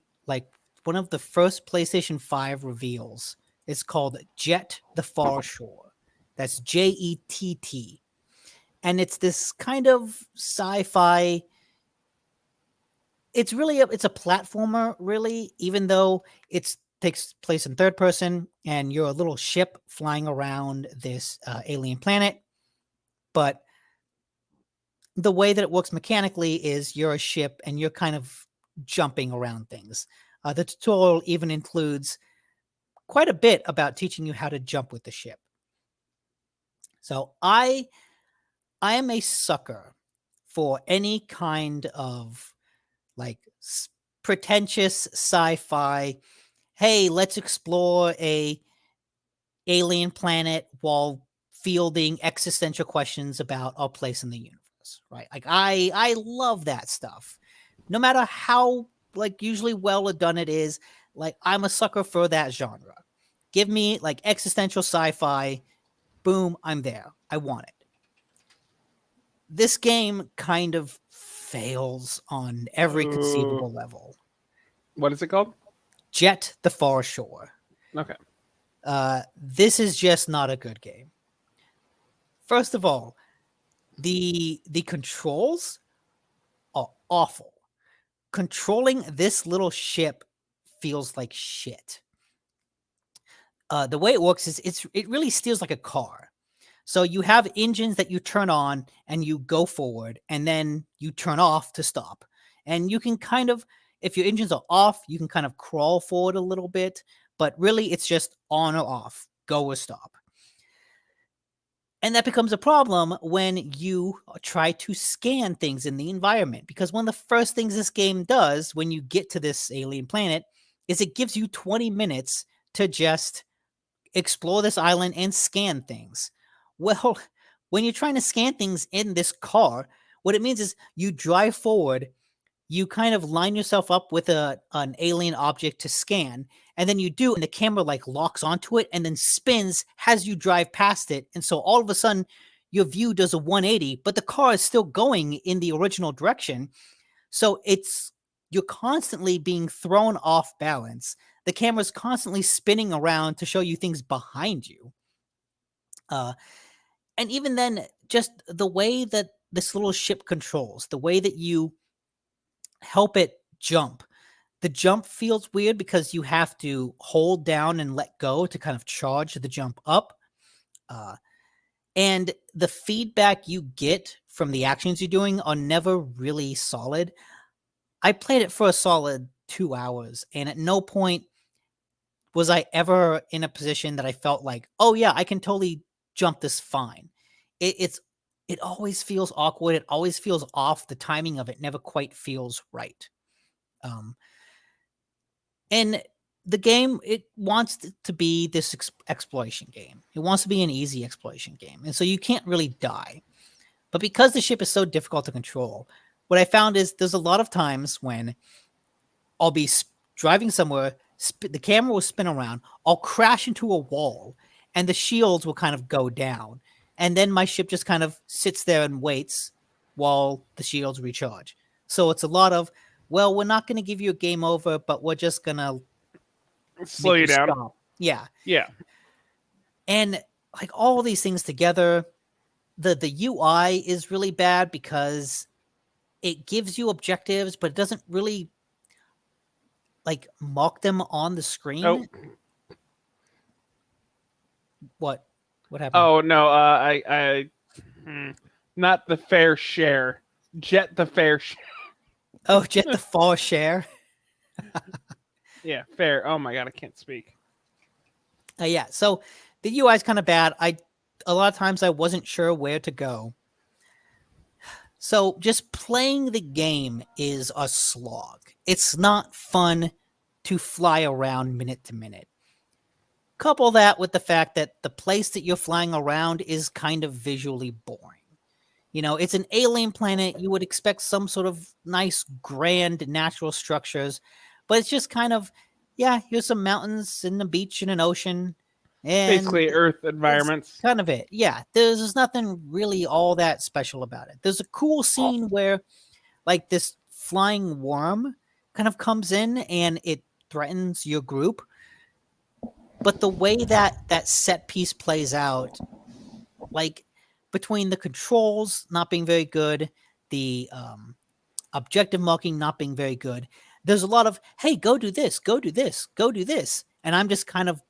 one of the first PlayStation 5 reveals. It's called Jet the Far Shore. That's Jett. And it's this kind of sci-fi. It's a platformer, really, even though it takes place in third person and you're a little ship flying around this alien planet. But the way that it works mechanically is you're a ship and you're kind of jumping around things. The tutorial even includes quite a bit about teaching you how to jump with the ship. So I am a sucker for any kind of pretentious sci-fi. Hey, let's explore a alien planet while fielding existential questions about our place in the universe. Right? I love that stuff. No matter how usually well done it is, I'm a sucker for that genre. Give me existential sci-fi, boom, I'm there. I want it. This game kind of fails on every conceivable level. What is it called? Jet the Far Shore. Okay. This is just not a good game. First of all, the controls are awful. Controlling this little ship feels like shit. The way it works is it really steers like a car. So you have engines that you turn on and you go forward, and then you turn off to stop. And you can kind of, if your engines are off, you can kind of crawl forward a little bit, but really it's just on or off, go or stop. And that becomes a problem when you try to scan things in the environment. Because one of the first things this game does when you get to this alien planet is it gives you 20 minutes to just explore this island and scan things. Well, when you're trying to scan things in this car, what it means is you drive forward, you kind of line yourself up with an alien object to scan, and then you do, and the camera like locks onto it and then spins as you drive past it. And so all of a sudden your view does a 180, but the car is still going in the original direction. So you're constantly being thrown off balance. The camera's constantly spinning around to show you things behind you. And even then, just the way that this little ship controls, the way that you help it jump. The jump feels weird because you have to hold down and let go to kind of charge the jump up. And the feedback you get from the actions you're doing are never really solid. I played it for a solid 2 hours, and at no point was I ever in a position that I felt like, oh yeah, I can totally jump this fine. It always feels awkward. It always feels off. The timing of it never quite feels right. And the game, it wants to be this exploration game. It wants to be an easy exploration game. And so you can't really die. But because the ship is so difficult to control, what I found is there's a lot of times when I'll be driving somewhere, the camera will spin around, I'll crash into a wall, and the shields will kind of go down. And then my ship just kind of sits there and waits while the shields recharge. So it's a lot of, well, we're not going to give you a game over, but we're just going to slow you down. Stop. Yeah. Yeah. And like all these things together, the UI is really bad because it gives you objectives, but it doesn't really like mark them on the screen. Oh. What happened? Oh no, not the fair share. Jet the fair share. Oh, Jet the fair share. Yeah, fair. Oh my god, I can't speak. Yeah, so the UI is kind of bad. A lot of times I wasn't sure where to go. So just playing the game is a slog. It's not fun to fly around minute to minute. Couple that with the fact that the place that you're flying around is kind of visually boring. You know, it's an alien planet. You would expect some sort of nice, grand natural structures, but it's just kind of, yeah, here's some mountains and a beach and an ocean. And basically Earth environments. Kind of it. Yeah. There's nothing really all that special about it. There's a cool scene where like this flying worm kind of comes in and it threatens your group. But the way that set piece plays out, like between the controls not being very good, the objective marking not being very good, there's a lot of, hey, go do this, go do this, go do this. And I'm just kind of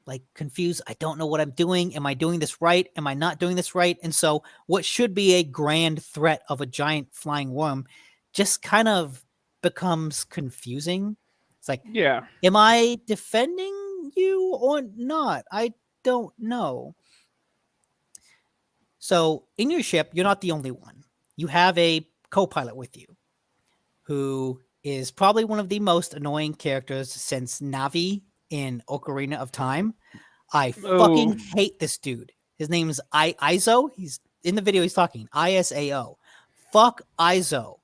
like confused. I don't know what I'm doing. Am I doing this right? Am I not doing this right? And so what should be a grand threat of a giant flying worm just kind of becomes confusing. It's like, yeah, am I defending you or not? I don't know. So in your ship, you're not the only one. You have a co-pilot with you who is probably one of the most annoying characters since Navi in Ocarina of Time. I fucking hate this dude. His name is Izo. He's in the video. He's talking ISAO. Fuck Izo.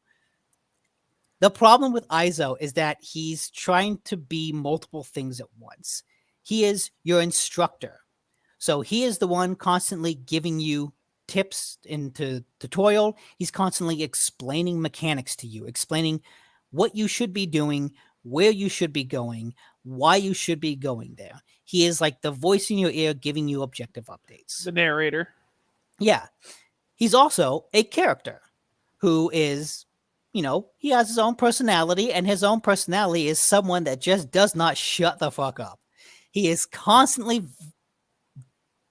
The problem with Izo is that he's trying to be multiple things at once. He is your instructor. So he is the one constantly giving you tips into tutorial. He's constantly explaining mechanics to you, explaining what you should be doing, where you should be going, why you should be going there. He is like the voice in your ear giving you objective updates. The narrator. Yeah. He's also a character who is, you know, he has his own personality, and his own personality is someone that just does not shut the fuck up. He is constantly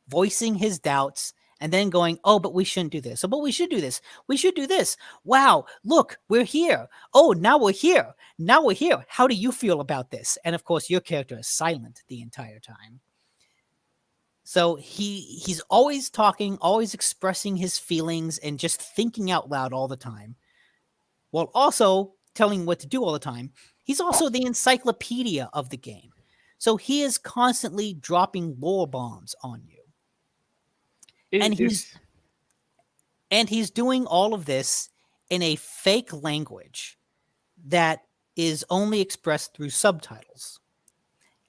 voicing his doubts and then going, oh, but we shouldn't do this. Oh, but we should do this. We should do this. Wow, look, we're here. Oh, now we're here. Now we're here. How do you feel about this? And of course, your character is silent the entire time. So he's always talking, always expressing his feelings and just thinking out loud all the time, while also telling what to do all the time. He's also the encyclopedia of the game. So he is constantly dropping lore bombs on you. And he's doing all of this in a fake language that is only expressed through subtitles.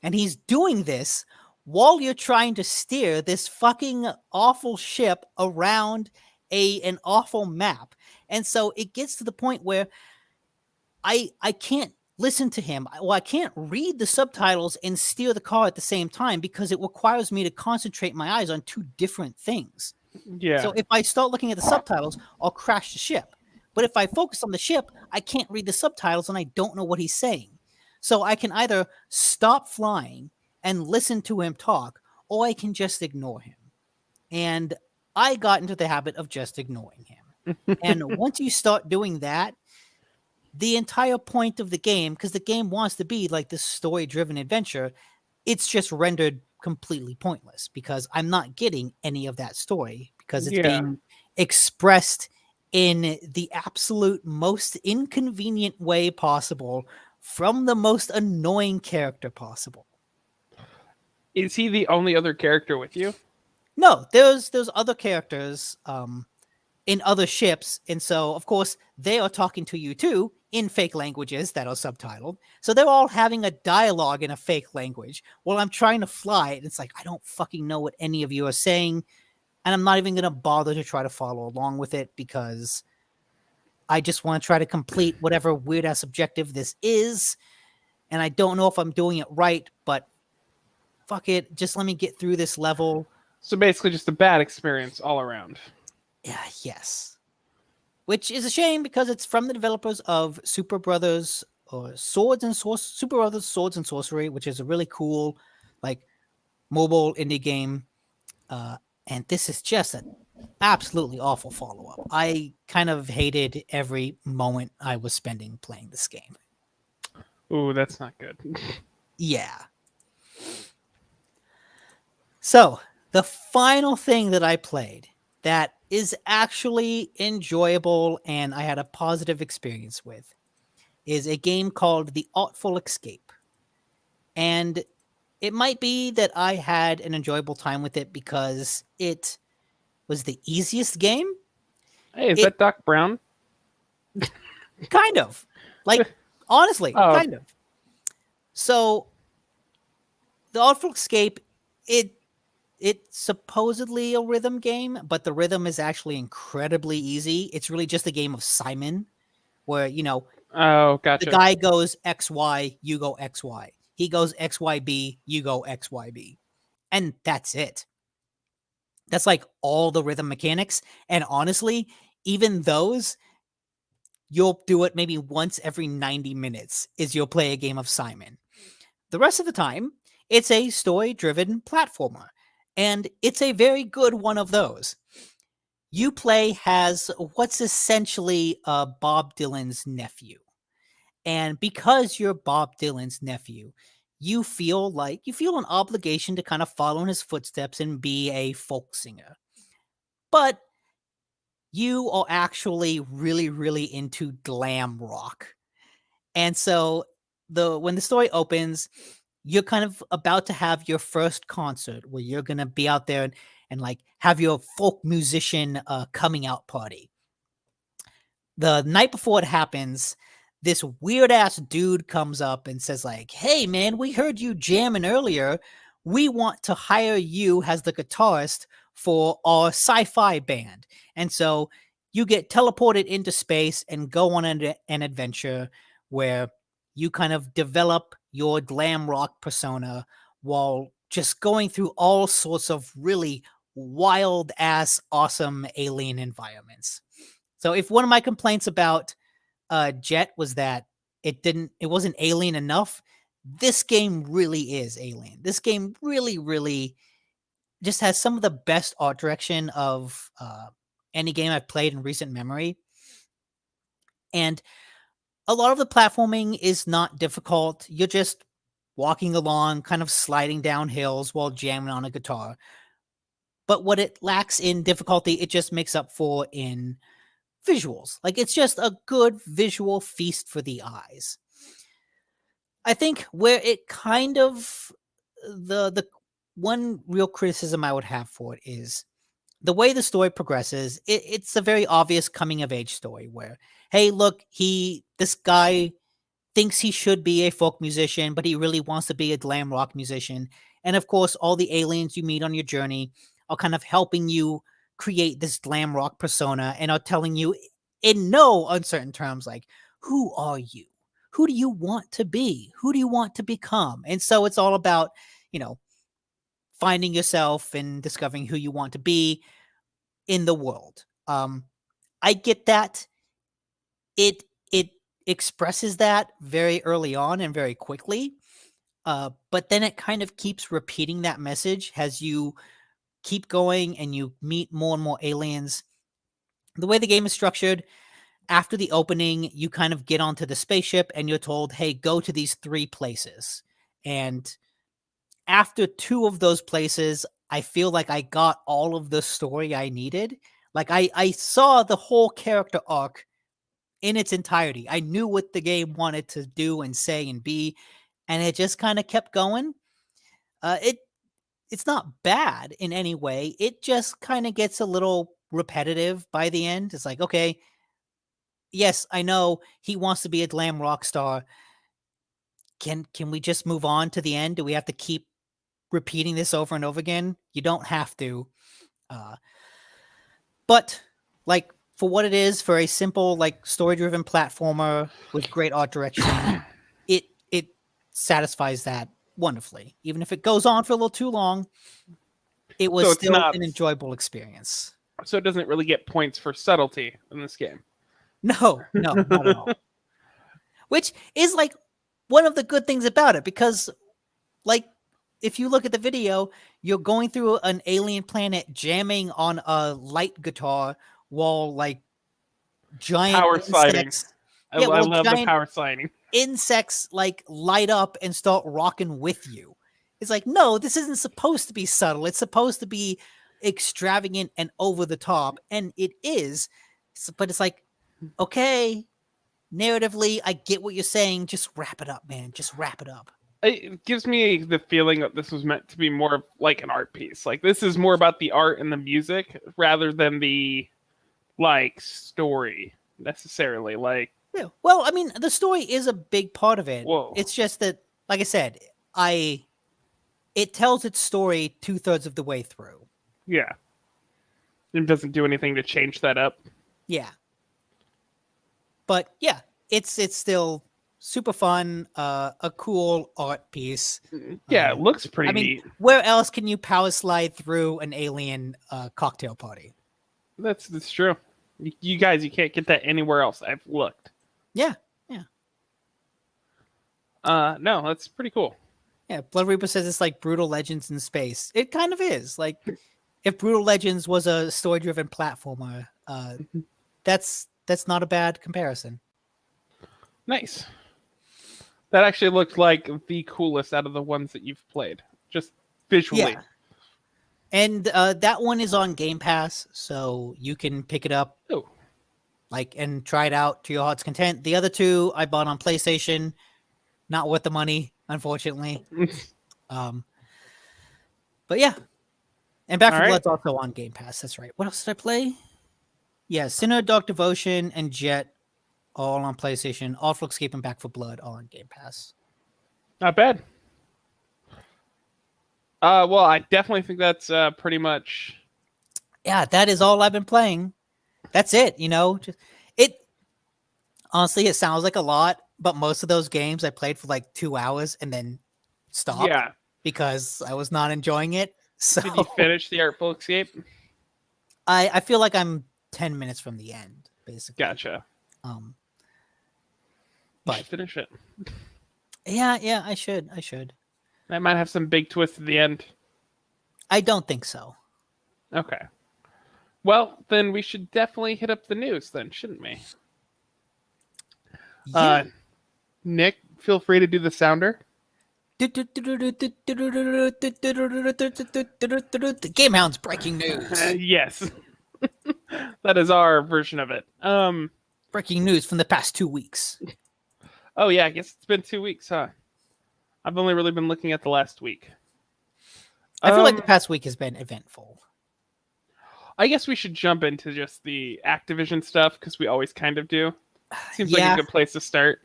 And he's doing this while you're trying to steer this fucking awful ship around an awful map. And so it gets to the point where I can't listen to him. Well, I can't read the subtitles and steer the car at the same time because it requires me to concentrate my eyes on two different things. Yeah. So if I start looking at the subtitles, I'll crash the ship. But if I focus on the ship, I can't read the subtitles and I don't know what he's saying. So I can either stop flying and listen to him talk, or I can just ignore him. And I got into the habit of just ignoring him. And once you start doing that, the entire point of the game, because the game wants to be like this story-driven adventure, it's just rendered completely pointless because I'm not getting any of that story because it's being expressed in the absolute most inconvenient way possible from the most annoying character possible. Is he the only other character with you? No, there's other characters in other ships, and so of course they are talking to you too in fake languages that are subtitled. So they're all having a dialogue in a fake language while I'm trying to fly, and it's like I don't fucking know what any of you are saying, and I'm not even gonna bother to try to follow along with it because I just want to try to complete whatever weird ass objective this is, and I don't know if I'm doing it right, but fuck it, just let me get through this level. So basically just a bad experience all around. Yeah, yes. Which is a shame because it's from the developers of Super Brothers Super Brothers Swords and Sorcery, which is a really cool like mobile indie game. And this is just an absolutely awful follow-up. I kind of hated every moment I was spending playing this game. Ooh, that's not good. Yeah. So, the final thing that I played that is actually enjoyable and I had a positive experience with is a game called The Artful Escape. And it might be that I had an enjoyable time with it because it was the easiest game. Hey, is that Doc Brown? Kind of. Like, honestly, kind of. So, The Artful Escape, it's supposedly a rhythm game, but the rhythm is actually incredibly easy. It's really just a game of Simon, where, you know, gotcha. The guy goes XY, you go XY. He goes XYB, you go XYB. And that's it. That's like all the rhythm mechanics. And honestly, even those, you'll do it maybe once every 90 minutes is you'll play a game of Simon. The rest of the time, it's a story-driven platformer. And it's a very good one of those. You play as what's essentially Bob Dylan's nephew. And because you're Bob Dylan's nephew, you feel an obligation to kind of follow in his footsteps and be a folk singer. But you are actually really, really into glam rock. And so when the story opens, you're kind of about to have your first concert where you're going to be out there and like have your folk musician coming out party. The night before it happens, this weird ass dude comes up and says like, "Hey man, we heard you jamming earlier. We want to hire you as the guitarist for our sci-fi band." And so you get teleported into space and go on an adventure where you kind of develop your glam rock persona while just going through all sorts of really wild ass awesome alien environments. So if one of my complaints about Jet was that it wasn't alien enough, this game really is alien. This game really, really just has some of the best art direction of any game I've played in recent memory. And a lot of the platforming is not difficult. You're just walking along, kind of sliding down hills while jamming on a guitar. but what it lacks in difficulty, it just makes up for in visuals. Like it's just a good visual feast for the eyes. I think where it kind of the one real criticism I would have for it is the way the story progresses. It's a very obvious coming of age story where, hey, look, this guy thinks he should be a folk musician, but he really wants to be a glam rock musician. And of course, all the aliens you meet on your journey are kind of helping you create this glam rock persona and are telling you in no uncertain terms, like, who are you? Who do you want to be? Who do you want to become? And so it's all about, you know, finding yourself and discovering who you want to be in the world. I get that. It expresses that very early on and very quickly. But then it kind of keeps repeating that message as you keep going and you meet more and more aliens. The way the game is structured, after the opening, you kind of get onto the spaceship and you're told, hey, go to these 3 places. And after 2 of those places, I feel like I got all of the story I needed. Like I saw the whole character arc in its entirety. I knew what the game wanted to do and say and be, and it just kind of kept going. It's not bad in any way. It just kind of gets a little repetitive by the end. It's like, okay, yes, I know he wants to be a glam rock star. Can we just move on to the end? Do we have to keep repeating this over and over again? You don't have to. But like for what it is, for a simple like story-driven platformer with great art direction, it satisfies that wonderfully. Even if it goes on for a little too long, it was So it's still not. an enjoyable experience. So it doesn't really get points for subtlety in this game. No, not at all. Which is like one of the good things about it, because like if you look at the video, you're going through an alien planet jamming on a light guitar while like giant Power sliding. insects. I While love the giant power sliding. insects like light up and start rocking with you. It's like, no, this isn't supposed to be subtle. It's supposed to be extravagant and over the top, and it is. But it's like, okay, narratively, I get what you're saying. Just wrap it up, man. Just wrap it up. It gives me the feeling that this was meant to be more of like an art piece. Like this is more about the art and the music rather than the like story necessarily. Like, Yeah. Well, I mean, the story is a big part of it. whoa. It's just that, like I said, it tells its story 2/3 of the way through. Yeah. It doesn't do anything to change that up. Yeah. But yeah, it's still super fun, a cool art piece. Yeah, it looks pretty neat. Where else can you power slide through an alien cocktail party? That's true. You guys, you can't get that anywhere else. I've looked. Yeah. No, that's pretty cool. Yeah, Blood Reaper says it's like Brutal Legends in space. It kind of is. Like, if Brutal Legends was a story-driven platformer, that's not a bad comparison. Nice. That actually looked like the coolest out of the ones that you've played, just visually. Yeah. And that one is on Game Pass, so you can pick it up, and try it out to your heart's content. The other 2 I bought on PlayStation, not worth the money, unfortunately. But yeah, and Back 4 Blood's also on Game Pass. That's right. What else did I play? Yeah, Sinner, Dark Devotion, and Jet all on PlayStation. Awful Escape and Back 4 Blood all on Game Pass. Not bad. Well, I definitely think that's pretty much. Yeah, that is all I've been playing. That's it. Honestly, it sounds like a lot, but most of those games I played for like 2 hours and then stopped. Yeah. Because I was not enjoying it. So did you finish the Artful Escape? I feel like I'm 10 minutes from the end, basically. Gotcha. But finish it. Yeah, I should. That might have some big twist at the end. I don't think so. Okay. Well, then we should definitely hit up the news then, shouldn't we? Yeah. Nick, feel free to do the sounder. Gamehounds breaking news. Yes, that is our version of it. Breaking news from the past 2 weeks. Oh yeah, I guess it's been 2 weeks, huh? I've only really been looking at the last week. I feel like the past week has been eventful. I guess we should jump into just the Activision stuff because we always kind of do. Seems like a good place to start.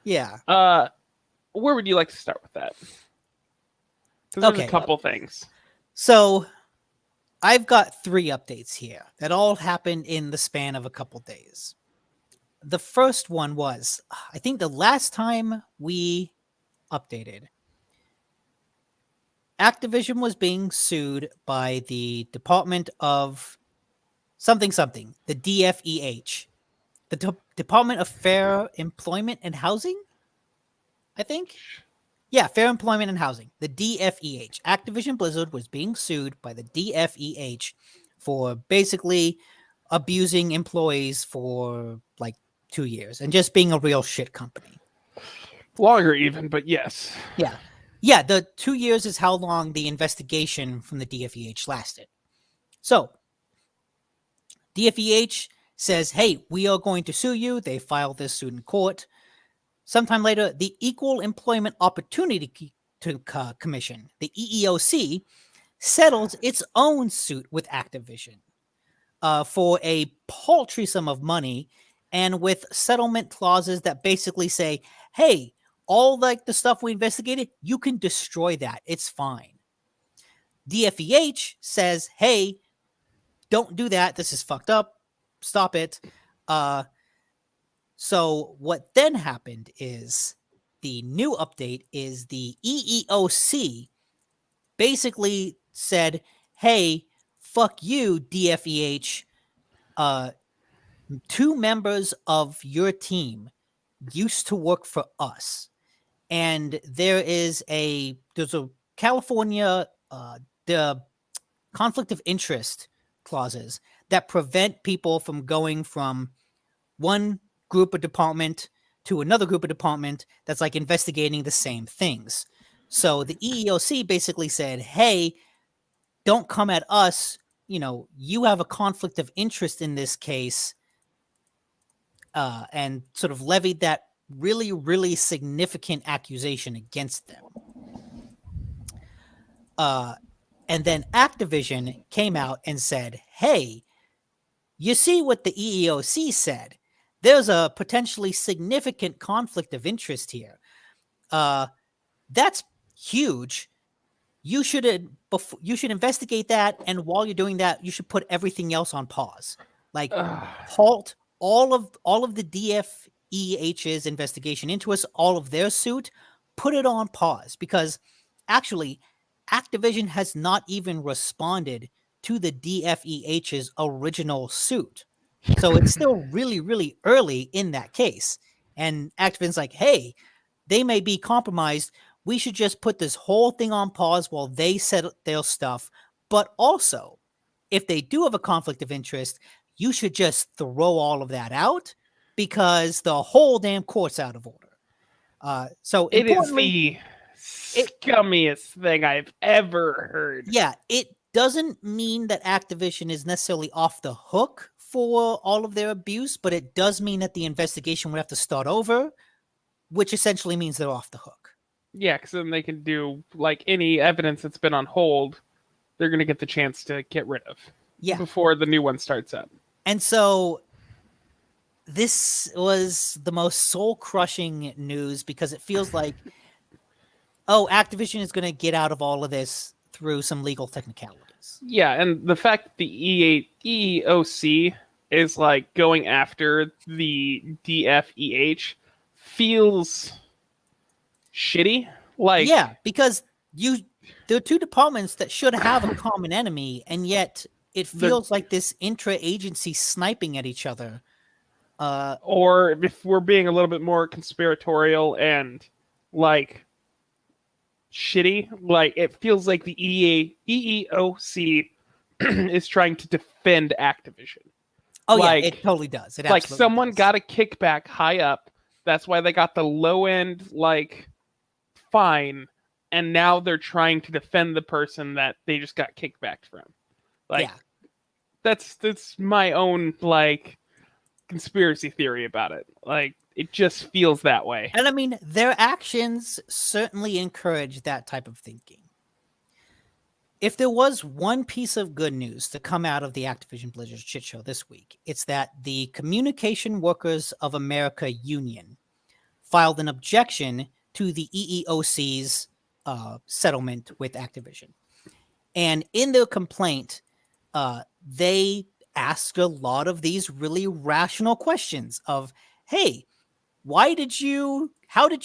Yeah. Where would you like to start with that? Because there's a couple things. So I've got 3 updates here that all happened in the span of a couple days. The first one was, I think the last time we updated, Activision was being sued by the Department of something, the DFEH, the Department of Fair Employment and Housing, I think. Yeah, Fair Employment and Housing, the DFEH. Activision Blizzard was being sued by the DFEH for basically abusing employees for like 2 years and just being a real shit company. Longer even, but yes. Yeah. Yeah, the 2 years is how long the investigation from the DFEH lasted. So, DFEH says, hey, we are going to sue you. They filed this suit in court. Sometime later, the Equal Employment Opportunity Commission, the EEOC, settled its own suit with Activision for a paltry sum of money and with settlement clauses that basically say, hey, all like the stuff we investigated, you can destroy that. It's fine. DFEH says, hey, don't do that. This is fucked up. Stop it. So what then happened is the new update is the EEOC basically said, hey, fuck you, DFEH. 2 members of your team used to work for us. And there's a California, the conflict of interest clauses that prevent people from going from one group of department to another group of department that's like investigating the same things. So the EEOC basically said, hey, don't come at us. You know, you have a conflict of interest in this case, and sort of levied that really, really significant accusation against them. And then Activision came out and said, hey, you see what the EEOC said. There's a potentially significant conflict of interest here. That's huge. You should investigate that, and while you're doing that, you should put everything else on pause. Like halt all of the DFEH's investigation into us, all of their suit, put it on pause, because actually Activision has not even responded to the DFEH's original suit. So it's still really, really early in that case. And Activision's like, hey, they may be compromised. We should just put this whole thing on pause while they settle their stuff. But also, if they do have a conflict of interest, you should just throw all of that out, because the whole damn court's out of order. So it is the scummiest thing I've ever heard. Yeah, it doesn't mean that Activision is necessarily off the hook for all of their abuse, but it does mean that the investigation would have to start over, which essentially means they're off the hook. Yeah, because then they can do, like, any evidence that's been on hold, they're going to get the chance to get rid of before the new one starts up. And so this was the most soul-crushing news, because it feels like, Activision is going to get out of all of this through some legal technicalities. Yeah, and the fact that the EEOC is, like, going after the DFEH feels shitty. Like, yeah, because there are 2 departments that should have a common enemy, and yet it feels like this intra-agency sniping at each other. Or if we're being a little bit more conspiratorial and, like, shitty, like, it feels like the EEOC is trying to defend Activision. Oh, like, yeah, it totally does. It like, someone got a kickback high up. That's why they got the low end, like, fine. and now they're trying to defend the person that they just got kicked back from. Like, Yeah. that's my own like conspiracy theory about it. Like, it just feels that way. And I mean, their actions certainly encourage that type of thinking. If there was one piece of good news to come out of the Activision Blizzard shit show this week, it's that the Communication Workers of America Union filed an objection to the EEOC's settlement with Activision. And in their complaint, they ask a lot of these really rational questions of, hey, how did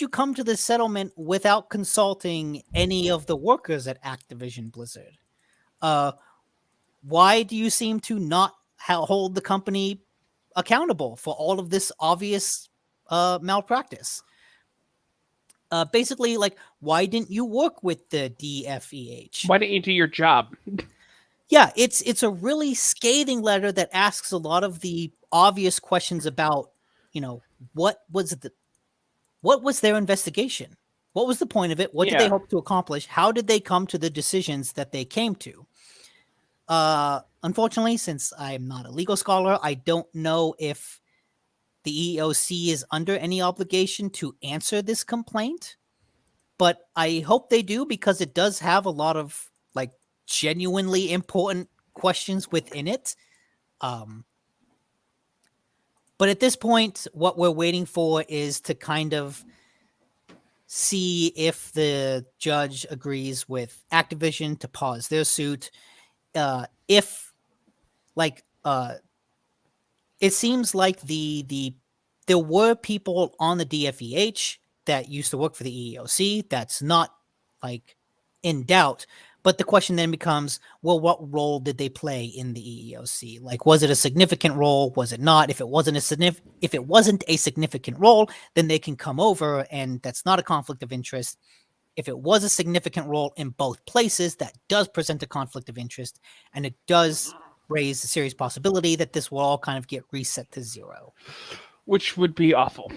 you come to this settlement without consulting any of the workers at Activision Blizzard? Why do you seem to not hold the company accountable for all of this obvious malpractice? Basically, like, why didn't you work with the DFEH? Why didn't you do your job? Yeah, it's a really scathing letter that asks a lot of the obvious questions about, what was their investigation? What was the point of it? What did they hope to accomplish? How did they come to the decisions that they came to? Unfortunately, since I'm not a legal scholar, I don't know if the EEOC is under any obligation to answer this complaint, but I hope they do, because it does have a lot of like genuinely important questions within it. But at this point, what we're waiting for is to kind of see if the judge agrees with Activision to pause their suit. It seems like there were people on the DFEH that used to work for the EEOC. That's not like in doubt. But the question then becomes, well, what role did they play in the EEOC? Like, was it a significant role? Was it not? If it wasn't a significant role, then they can come over, and that's not a conflict of interest. If it was a significant role in both places, that does present a conflict of interest, and it does raise a serious possibility that this will all kind of get reset to zero. Which would be awful.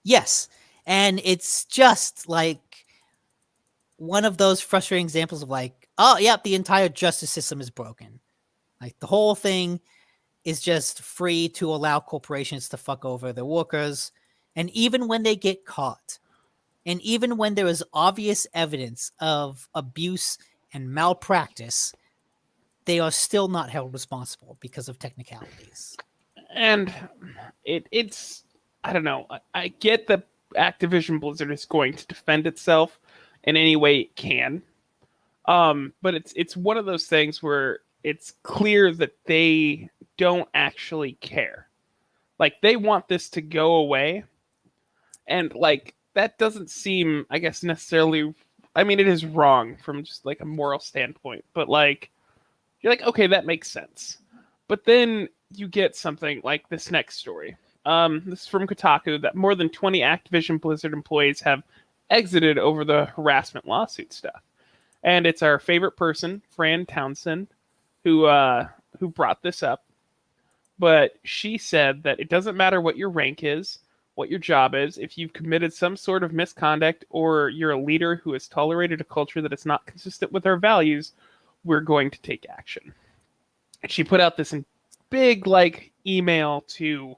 Yes. And it's just like one of those frustrating examples of like, oh, yeah, the entire justice system is broken. Like, the whole thing is just free to allow corporations to fuck over their workers. And even when they get caught, and even when there is obvious evidence of abuse and malpractice, they are still not held responsible because of technicalities. And it's I don't know. I get that Activision Blizzard is going to defend itself in any way it can. But it's one of those things where it's clear that they don't actually care. Like, they want this to go away. And like, that doesn't seem, I guess, necessarily, I mean, it is wrong from just like a moral standpoint, but like, you're like, okay, that makes sense. But then you get something like this next story. This is from Kotaku, that more than 20 Activision Blizzard employees have exited over the harassment lawsuit stuff. And it's our favorite person, Fran Townsend, who brought this up. But she said that it doesn't matter what your rank is, what your job is, if you've committed some sort of misconduct or you're a leader who has tolerated a culture that is not consistent with our values, we're going to take action. And she put out this big like email to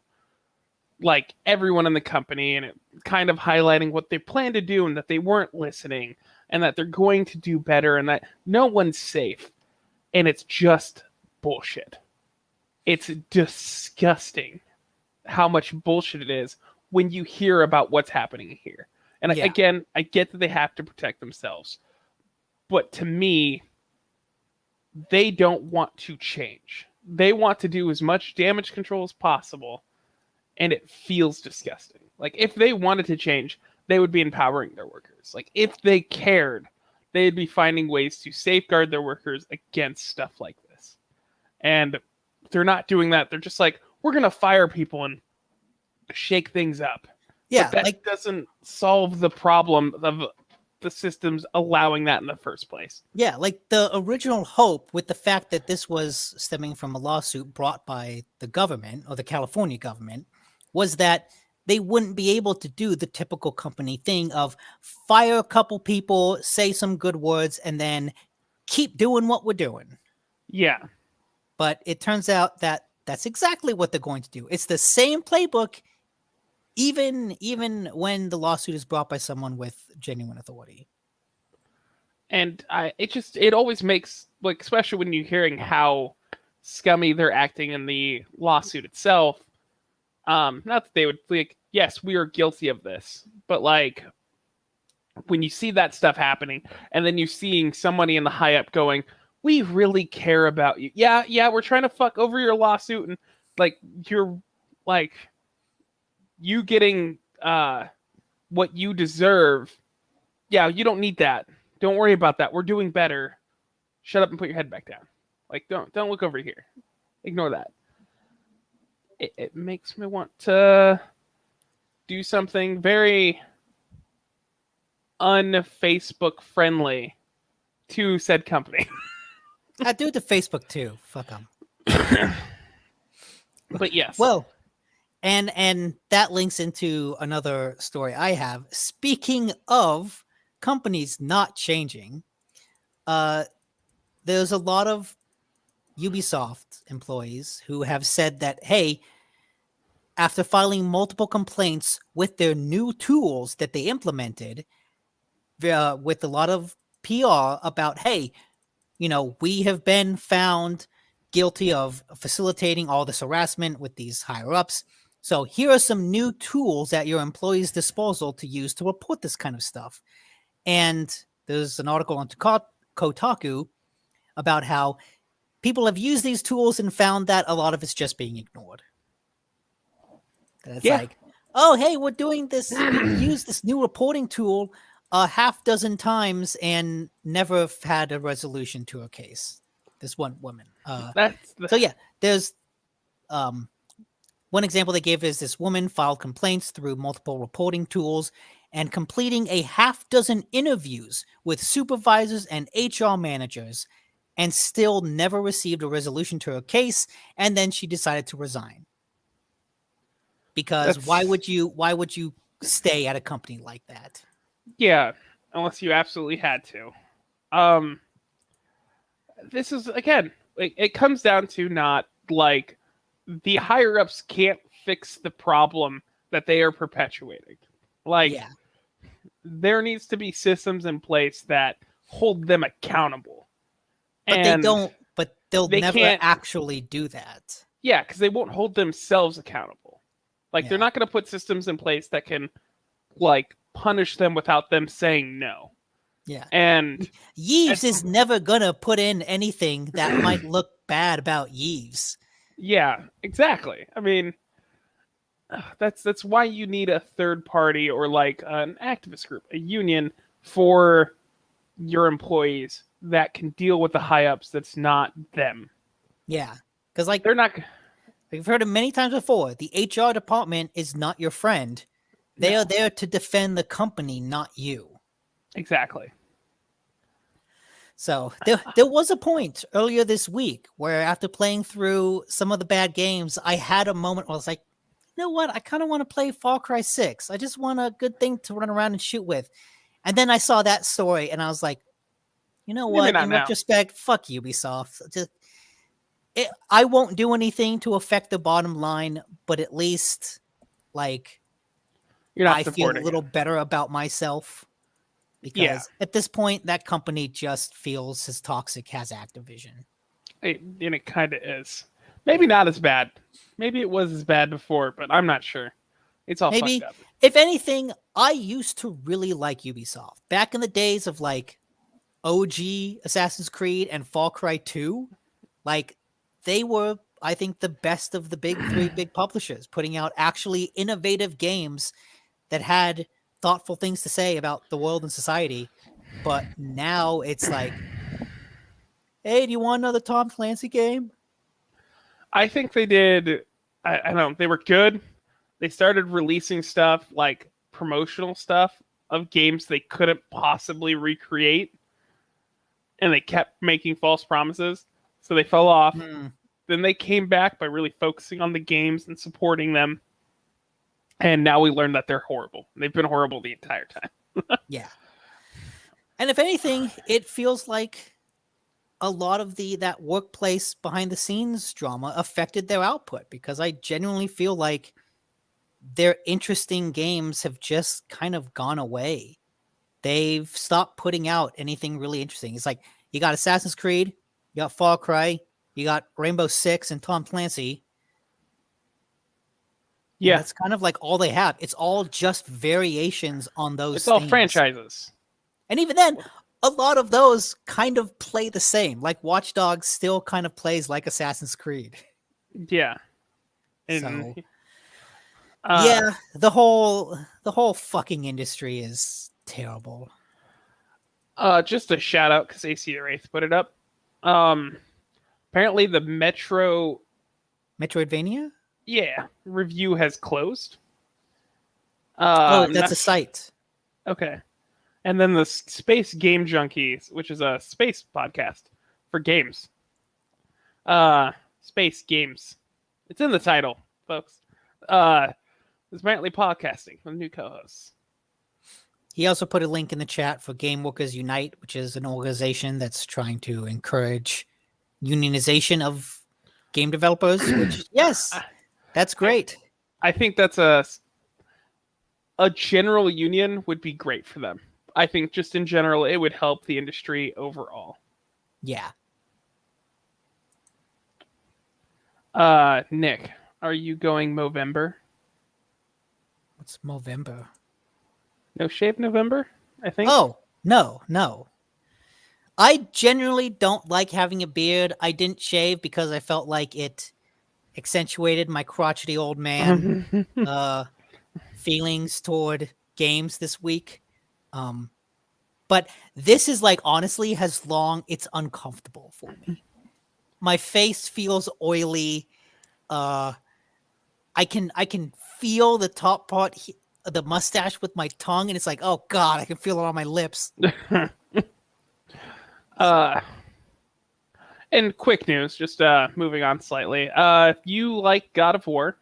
like everyone in the company, and it kind of highlighting what they plan to do and that they weren't listening and that they're going to do better and that no one's safe. And it's just bullshit. It's disgusting how much bullshit it is when you hear about what's happening here. And again, I get that they have to protect themselves. But to me, they don't want to change. They want to do as much damage control as possible. And it feels disgusting. Like, if they wanted to change, they would be empowering their workers. Like, if they cared, they'd be finding ways to safeguard their workers against stuff like this. And they're not doing that. They're just like, we're going to fire people and shake things up. Yeah. But that doesn't solve the problem of the systems allowing that in the first place. Yeah, like the original hope with the fact that this was stemming from a lawsuit brought by the government or the California government was that they wouldn't be able to do the typical company thing of fire a couple people, say some good words, and then keep doing what we're doing. Yeah. But it turns out that that's exactly what they're going to do. It's the same playbook, even when the lawsuit is brought by someone with genuine authority. And it always makes, like, especially when you're hearing how scummy they're acting in the lawsuit itself. Not that they would, like, yes, we are guilty of this, but like when you see that stuff happening, and then you're seeing somebody in the high up going, "We really care about you." Yeah, we're trying to fuck over your lawsuit, and like you're like you getting what you deserve. Yeah, you don't need that. Don't worry about that. We're doing better. Shut up and put your head back down. Like, don't look over here. Ignore that. It makes me want to do something very un-Facebook friendly to said company. I do it to Facebook too. Fuck them. But yes. Well, and that links into another story I have. Speaking of companies not changing, there's a lot of Ubisoft employees who have said that, hey, after filing multiple complaints with their new tools that they implemented, with a lot of PR about, hey, we have been found guilty of facilitating all this harassment with these higher ups. So here are some new tools at your employees' disposal to use to report this kind of stuff. And there's an article on Kotaku about how people have used these tools and found that a lot of it's just being ignored. And it's like, oh, hey, we're doing this. We use this new reporting tool a half dozen times and never had a resolution to a case. This one woman. So yeah, there's one example they gave is this woman filed complaints through multiple reporting tools and completing a half dozen interviews with supervisors and HR managers, and still never received a resolution to her case. And then she decided to resign. Because why would you stay at a company like that? Yeah, unless you absolutely had to. This is, again, it comes down to not like the higher ups can't fix the problem that they are perpetuating. Like, there needs to be systems in place that hold them accountable. But they don't. But they'll never actually do that. Yeah, because they won't hold themselves accountable. Like, they're not going to put systems in place that can, like, punish them without them saying no. Yeah. And Yves is never going to put in anything that might look bad about Yves. Yeah, exactly. I mean, that's why you need a third party or like an activist group, a union for your employees that can deal with the high ups that's not them. Yeah. Because like they're not. We've heard it many times before. The HR department is not your friend. They are there to defend the company, not you. Exactly. So there was a point earlier this week where after playing through some of the bad games, I had a moment where I was like, you know what? I kind of want to play Far Cry 6. I just want a good thing to run around and shoot with. And then I saw that story and I was like, you know what? In retrospect, fuck Ubisoft. I won't do anything to affect the bottom line, but at least like I feel a little better about myself. Because at this point, that company just feels as toxic as Activision. And it kind of is. Maybe not as bad. Maybe it was as bad before, but I'm not sure. It's all fucked up. If anything, I used to really like Ubisoft. Back in the days of like OG Assassin's Creed and Far Cry 2, like they were, I think, the best of the big three big publishers, putting out actually innovative games that had thoughtful things to say about the world and society. But now it's like, hey, do you want another Tom Clancy game? I think they did. I don't know. They were good. They started releasing stuff like promotional stuff of games they couldn't possibly recreate. And they kept making false promises. So they fell off. Then they came back by really focusing on the games and supporting them. And now we learn that they're horrible. They've been horrible the entire time. Yeah. And if anything, it feels like a lot of that workplace behind the scenes drama affected their output, because I genuinely feel like their interesting games have just kind of gone away. They've stopped putting out anything really interesting. It's like you got Assassin's Creed, you got Far Cry, you got Rainbow Six and Tom Clancy. And Yeah, that's kind of like all they have. It's all just variations on those it's all things. franchises. And even then, a lot of those kind of play the same. Like Watch Dogs still kind of plays like Assassin's Creed. Yeah. And, So yeah, the whole fucking industry is terrible. Just a shout out because AC the Wraith put it up. Apparently the Metroidvania? review has closed. That's a site. Okay. And then the Space Game Junkies, which is a space podcast for games. Space Games. It's in the title, folks. It's apparently podcasting with new co-hosts. He also put a link in the chat for Game Workers Unite, which is an organization that's trying to encourage unionization of game developers, which, yes, that's great. I think that's a general union would be great for them. I think just in general, it would help the industry overall. Yeah. Nick, are you going Movember? What's Movember? No shave November, I think. Oh, no. I generally don't like having a beard. I didn't shave because I felt like it accentuated my crotchety old man feelings toward games this week. But this is like, honestly, it's uncomfortable for me. My face feels oily. I can feel the top part, the mustache with my tongue, and it's like, oh god, I can feel it on my lips. And quick news, just moving on slightly. If you like God of War,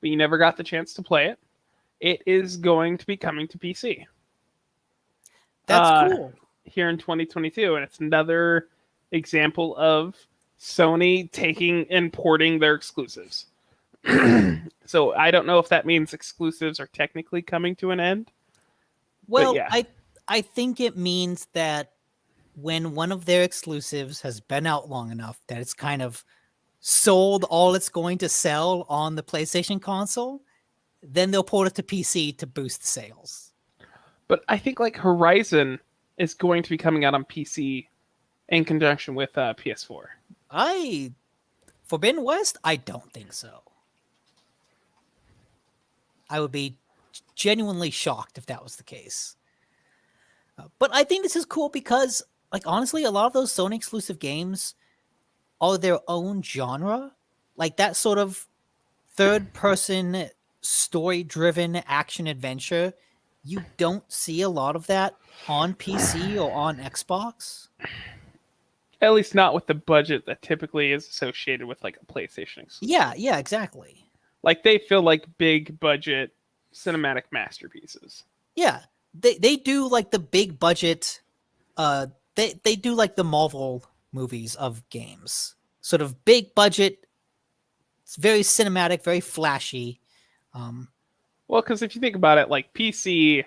but you never got the chance to play it, it is going to be coming to PC. That's cool. Here in 2022, and it's another example of Sony taking and porting their exclusives. So I don't know if that means exclusives are technically coming to an end. Well, yeah. I think it means that when one of their exclusives has been out long enough that it's kind of sold all it's going to sell on the PlayStation console, then they'll port it to PC to boost the sales. But I think like Horizon is going to be coming out on PC in conjunction with PS4. Forbidden West? I don't think so. I would be genuinely shocked if that was the case. But I think this is cool because, like, honestly, a lot of those Sony exclusive games are their own genre. Like that sort of third-person, story-driven action adventure. You don't see a lot of that on PC or on Xbox. At least not with the budget that typically is associated with like a PlayStation exclusive. Yeah, exactly. Like they feel like big budget cinematic masterpieces. Yeah, they do like the big budget. They do like the Marvel movies of games, sort of big budget. It's very cinematic, very flashy. Well, because if you think about it, like PC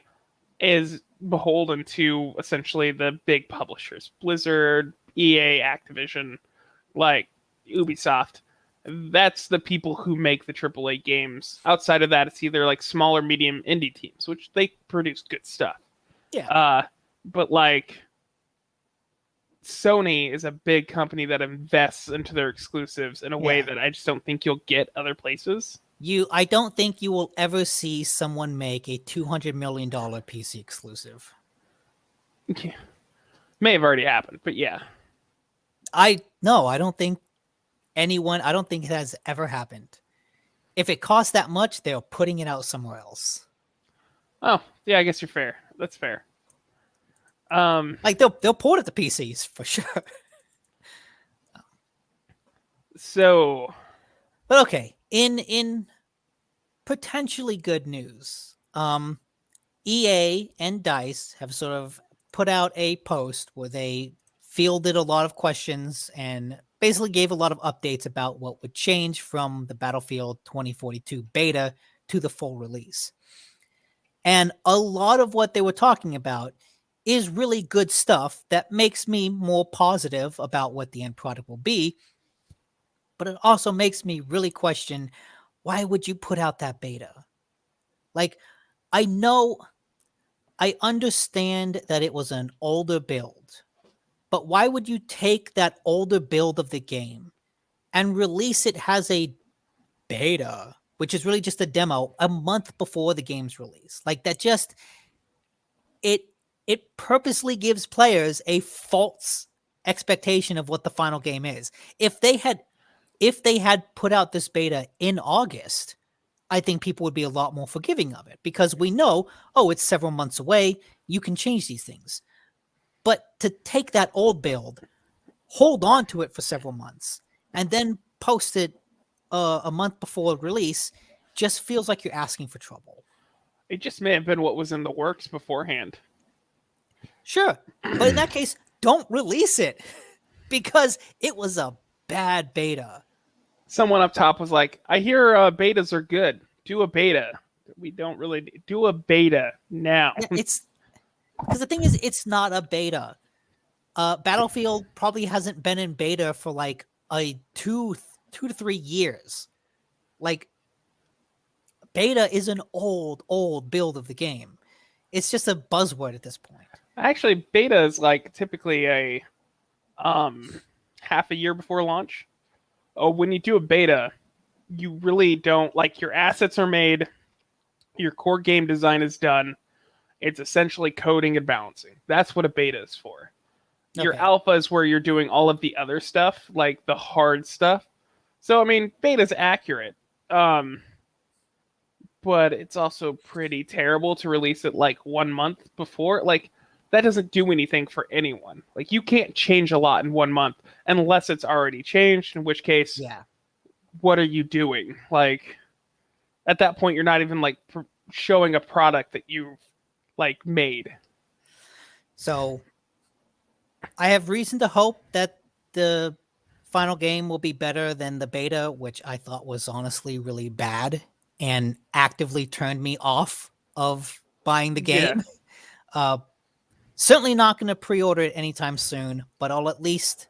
is beholden to essentially the big publishers: Blizzard, EA, Activision, like Ubisoft. That's the people who make the AAA games. Outside of that, it's either like small or medium indie teams, which they produce good stuff. Yeah. But like Sony is a big company that invests into their exclusives in a way that I just don't think you'll get other places. I don't think you will ever see someone make a $200 million PC exclusive. Yeah. May have already happened, but yeah. I don't think it has ever happened. If it costs that much, they're putting it out somewhere else. Oh, yeah, I guess you're fair. That's fair. Like they'll port it to PCs for sure. So, but okay, in potentially good news. EA and DICE have sort of put out a post where they fielded a lot of questions and basically gave a lot of updates about what would change from the Battlefield 2042 beta to the full release. And a lot of what they were talking about is really good stuff that makes me more positive about what the end product will be. But it also makes me really question, why would you put out that beta? Like, I understand that it was an older build, but why would you take that older build of the game and release it as a beta, which is really just a demo, a month before the game's release? Like, that just it purposely gives players a false expectation of what the final game is. If they had put out this beta in August, I think people would be a lot more forgiving of it, because we know, oh, it's several months away, you can change these things. But to take that old build, hold on to it for several months, and then post it a month before release just feels like you're asking for trouble. It just may have been what was in the works beforehand. Sure, but in that case, don't release it, because it was a bad beta. Someone up top was like, I hear betas are good. Do a beta. We don't really do a beta now. Yeah, it's because the thing is, it's not a beta. Battlefield probably hasn't been in beta for like a 2 to 3 years. Like, beta is an old build of the game. It's just a buzzword at this point. Actually, beta is like typically a half a year before launch. Oh, when you do a beta, you really don't, like, your assets are made, your core game design is done. It's essentially coding and balancing. That's what a beta is for. Okay. Your alpha is where you're doing all of the other stuff, like the hard stuff. So, I mean, beta's accurate. But it's also pretty terrible to release it like 1 month before. Like, that doesn't do anything for anyone. Like, you can't change a lot in 1 month unless it's already changed, in which case, yeah, what are you doing? Like, at that point, you're not even like showing a product that you've like made. So I have reason to hope that the final game will be better than the beta, which I thought was honestly really bad and actively turned me off of buying the game. Yeah. Certainly not going to pre-order it anytime soon, but I'll at least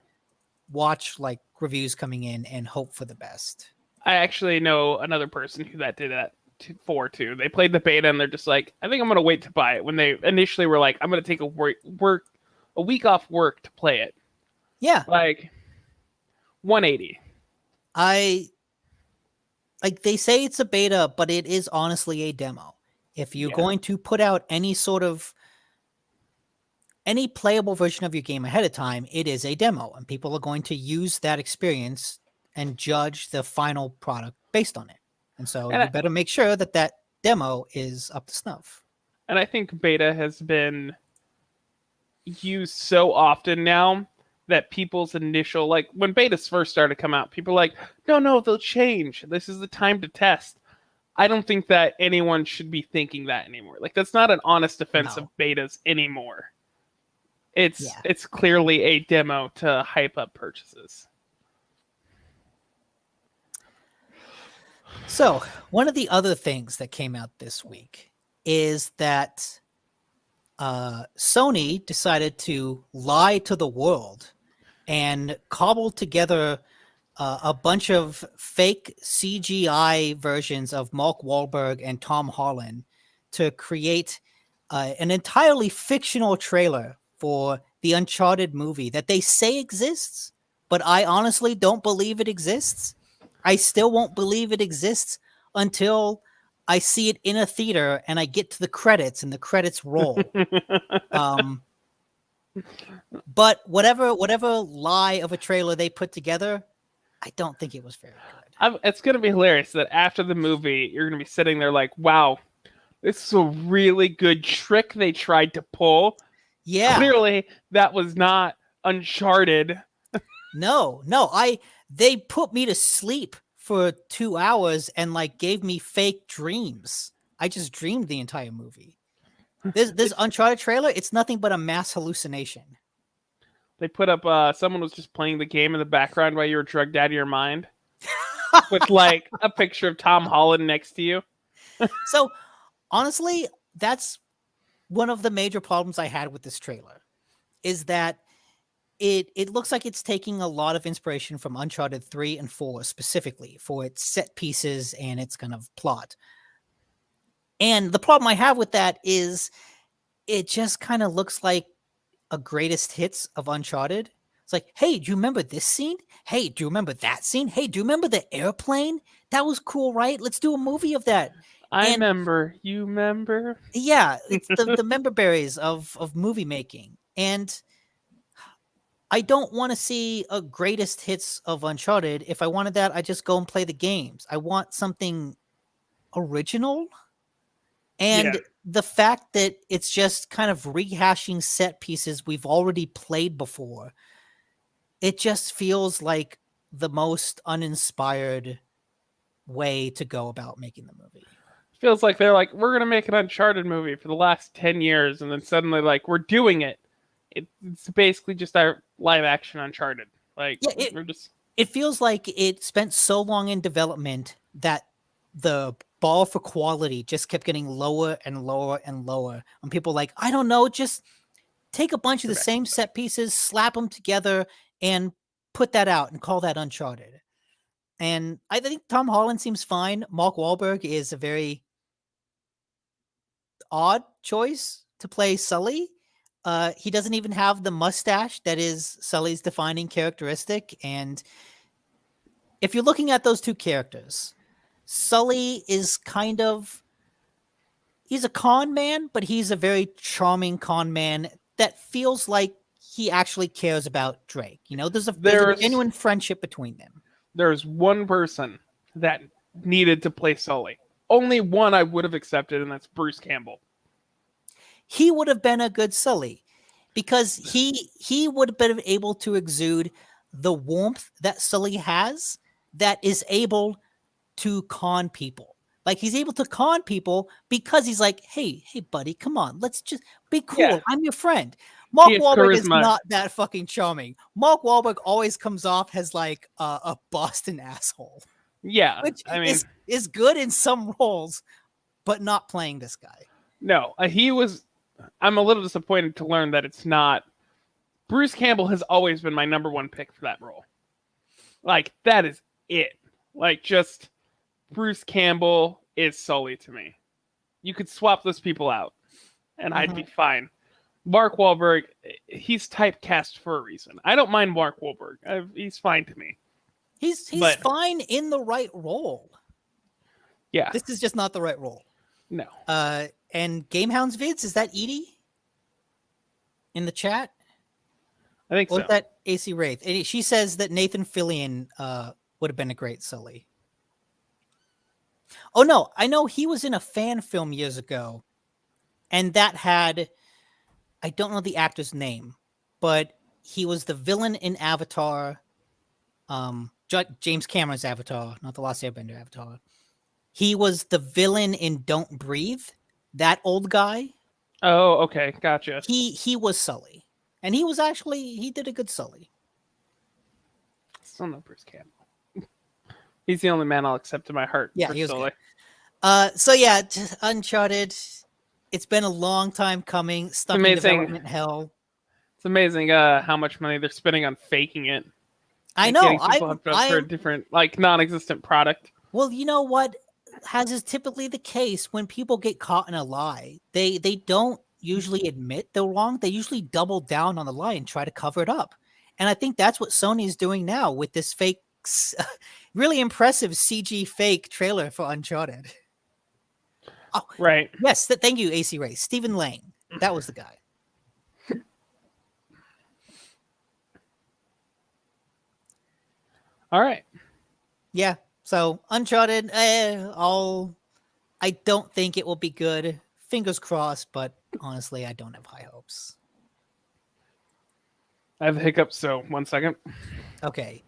watch like reviews coming in and hope for the best. I actually know another person who that did that for too. They played the beta and they're just like, I think I'm going to wait to buy it, when they initially were like, I'm going to take a week off work to play it. Yeah. Like 180. Like, they say it's a beta, but it is honestly a demo. If you're going to put out any playable version of your game ahead of time, it is a demo, and people are going to use that experience and judge the final product based on it. And so you better make sure that that demo is up to snuff. And I think beta has been used so often now that people's initial, like, when betas first started to come out, people were like, no, they'll change. This is the time to test. I don't think that anyone should be thinking that anymore. Like, that's not an honest defense of betas anymore. It's clearly a demo to hype up purchases. So, one of the other things that came out this week is that Sony decided to lie to the world and cobble together a bunch of fake CGI versions of Mark Wahlberg and Tom Holland to create an entirely fictional trailer for the Uncharted movie that they say exists, but I honestly don't believe it exists. I still won't believe it exists until I see it in a theater and I get to the credits and the credits roll. But whatever lie of a trailer they put together, I don't think it was very good. It's going to be hilarious that after the movie, you're going to be sitting there like, wow, this is a really good trick they tried to pull. Yeah. Clearly, that was not Uncharted. No. They put me to sleep for 2 hours and like gave me fake dreams. I just dreamed the entire movie. This Uncharted trailer, it's nothing but a mass hallucination. They put up someone was just playing the game in the background while you were drugged out of your mind with like a picture of Tom Holland next to you. So honestly, that's one of the major problems I had with this trailer, is that it looks like it's taking a lot of inspiration from Uncharted 3 and 4 specifically for its set pieces and its kind of plot. And the problem I have with that is it just kind of looks like a greatest hits of Uncharted. It's like, hey, do you remember this scene? Hey, do you remember that scene? Hey, do you remember the airplane? That was cool, right? Let's do a movie of that. I remember. You remember? Yeah, it's the member berries of movie making. And I don't want to see a greatest hits of Uncharted. If I wanted that, I just go and play the games. I want something original. And the fact that it's just kind of rehashing set pieces we've already played before, it just feels like the most uninspired way to go about making the movie. Feels like they're like, we're gonna make an Uncharted movie for the last 10 years, and then suddenly like we're doing it. It's basically just our live action Uncharted. Like it feels like it spent so long in development that the bar for quality just kept getting lower and lower and lower. And people like, I don't know, just take a bunch of the same set pieces, slap them together, and put that out and call that Uncharted. And I think Tom Holland seems fine. Mark Wahlberg is a very odd choice to play Sully. He doesn't even have the mustache that is Sully's defining characteristic. And if you're looking at those two characters, Sully is he's a con man, but he's a very charming con man that feels like he actually cares about Drake. You know, there's a genuine friendship between them. There's one person that needed to play Sully. Only one I would have accepted, and that's Bruce Campbell. He would have been a good Sully because he would have been able to exude the warmth that Sully has that is able to con people. Like he's able to con people because he's like, hey, buddy, come on, let's just be cool. Yeah. I'm your friend. Mark Wahlberg is not that fucking charming. Mark Wahlberg always comes off as like a Boston asshole. Yeah, which is good in some roles, but not playing this guy. No, I'm a little disappointed to learn that it's not. Bruce Campbell has always been my number one pick for that role. Like, that is it. Like, just Bruce Campbell is Sully to me. You could swap those people out, and I'd be fine. Mark Wahlberg, he's typecast for a reason. I don't mind Mark Wahlberg. He's fine to me. He's fine in the right role. Yeah. This is just not the right role. No. And Gamehounds vids, is that Edie in the chat? I think so. Or is that AC Wraith? She says that Nathan Fillion would have been a great Sully. Oh, no. I know he was in a fan film years ago. And that had, I don't know the actor's name, but he was the villain in Avatar. James Cameron's Avatar, not the Last Airbender Avatar. He was the villain in Don't Breathe. That old guy. Oh, okay, gotcha. He was Sully, and he did a good Sully. Still no Bruce Campbell. He's the only man I'll accept in my heart. Yeah, for he was Sully. Good. So yeah, Uncharted. It's been a long time coming. Stuck in development hell. It's amazing how much money they're spending on faking it. I know. I've heard different, like, non-existent product. Well, you know what? As is typically the case when people get caught in a lie, they don't usually admit they're wrong. They usually double down on the lie and try to cover it up. And I think that's what Sony is doing now with this fake, really impressive CG fake trailer for Uncharted. Oh, right. Yes. Thank you, AC Ray. Stephen Lang. That was the guy. All right. Yeah. So Uncharted, I don't think it will be good. Fingers crossed, but honestly, I don't have high hopes. I have the hiccups, so 1 second. Okay.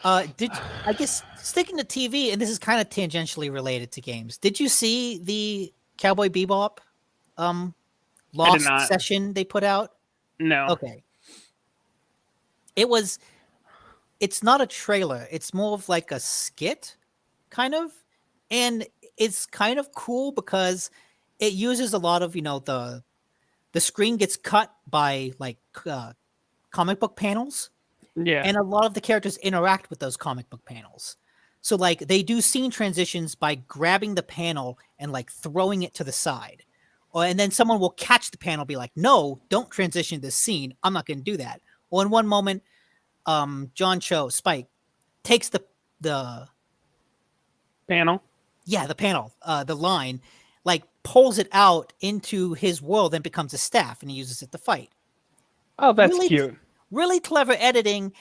I guess sticking to TV, and this is kind of tangentially related to games. Did you see the Cowboy Bebop I did Lost not. session they put out? No. Okay. It's not a trailer. It's more of like a skit, kind of. And it's kind of cool because it uses a lot of, the screen gets cut by like comic book panels, Yeah. and a lot of the characters interact with those comic book panels. So like they do scene transitions by grabbing the panel and like throwing it to the side. And then someone will catch the panel, be like, "No, don't transition this scene. I'm not going to do that." Or in one moment, John Cho, Spike, takes the Panel. the panel, the line, like pulls it out into his world and becomes a staff, and he uses it to fight. Oh, that's Really, cute. really clever editing.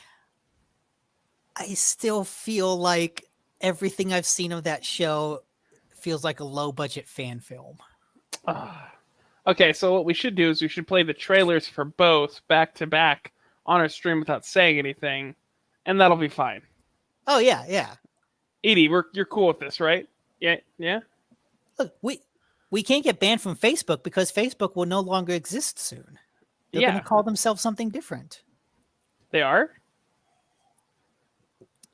I still feel like everything I've seen of that show feels like a low budget fan film. Okay, so what we should do is we should play the trailers for both back to back on our stream without saying anything, and that'll be fine. Oh yeah, yeah. Edie, you're cool with this, right? Yeah, yeah. Look, we can't get banned from Facebook because Facebook will no longer exist soon. They're going Yeah. to call themselves something different. They are.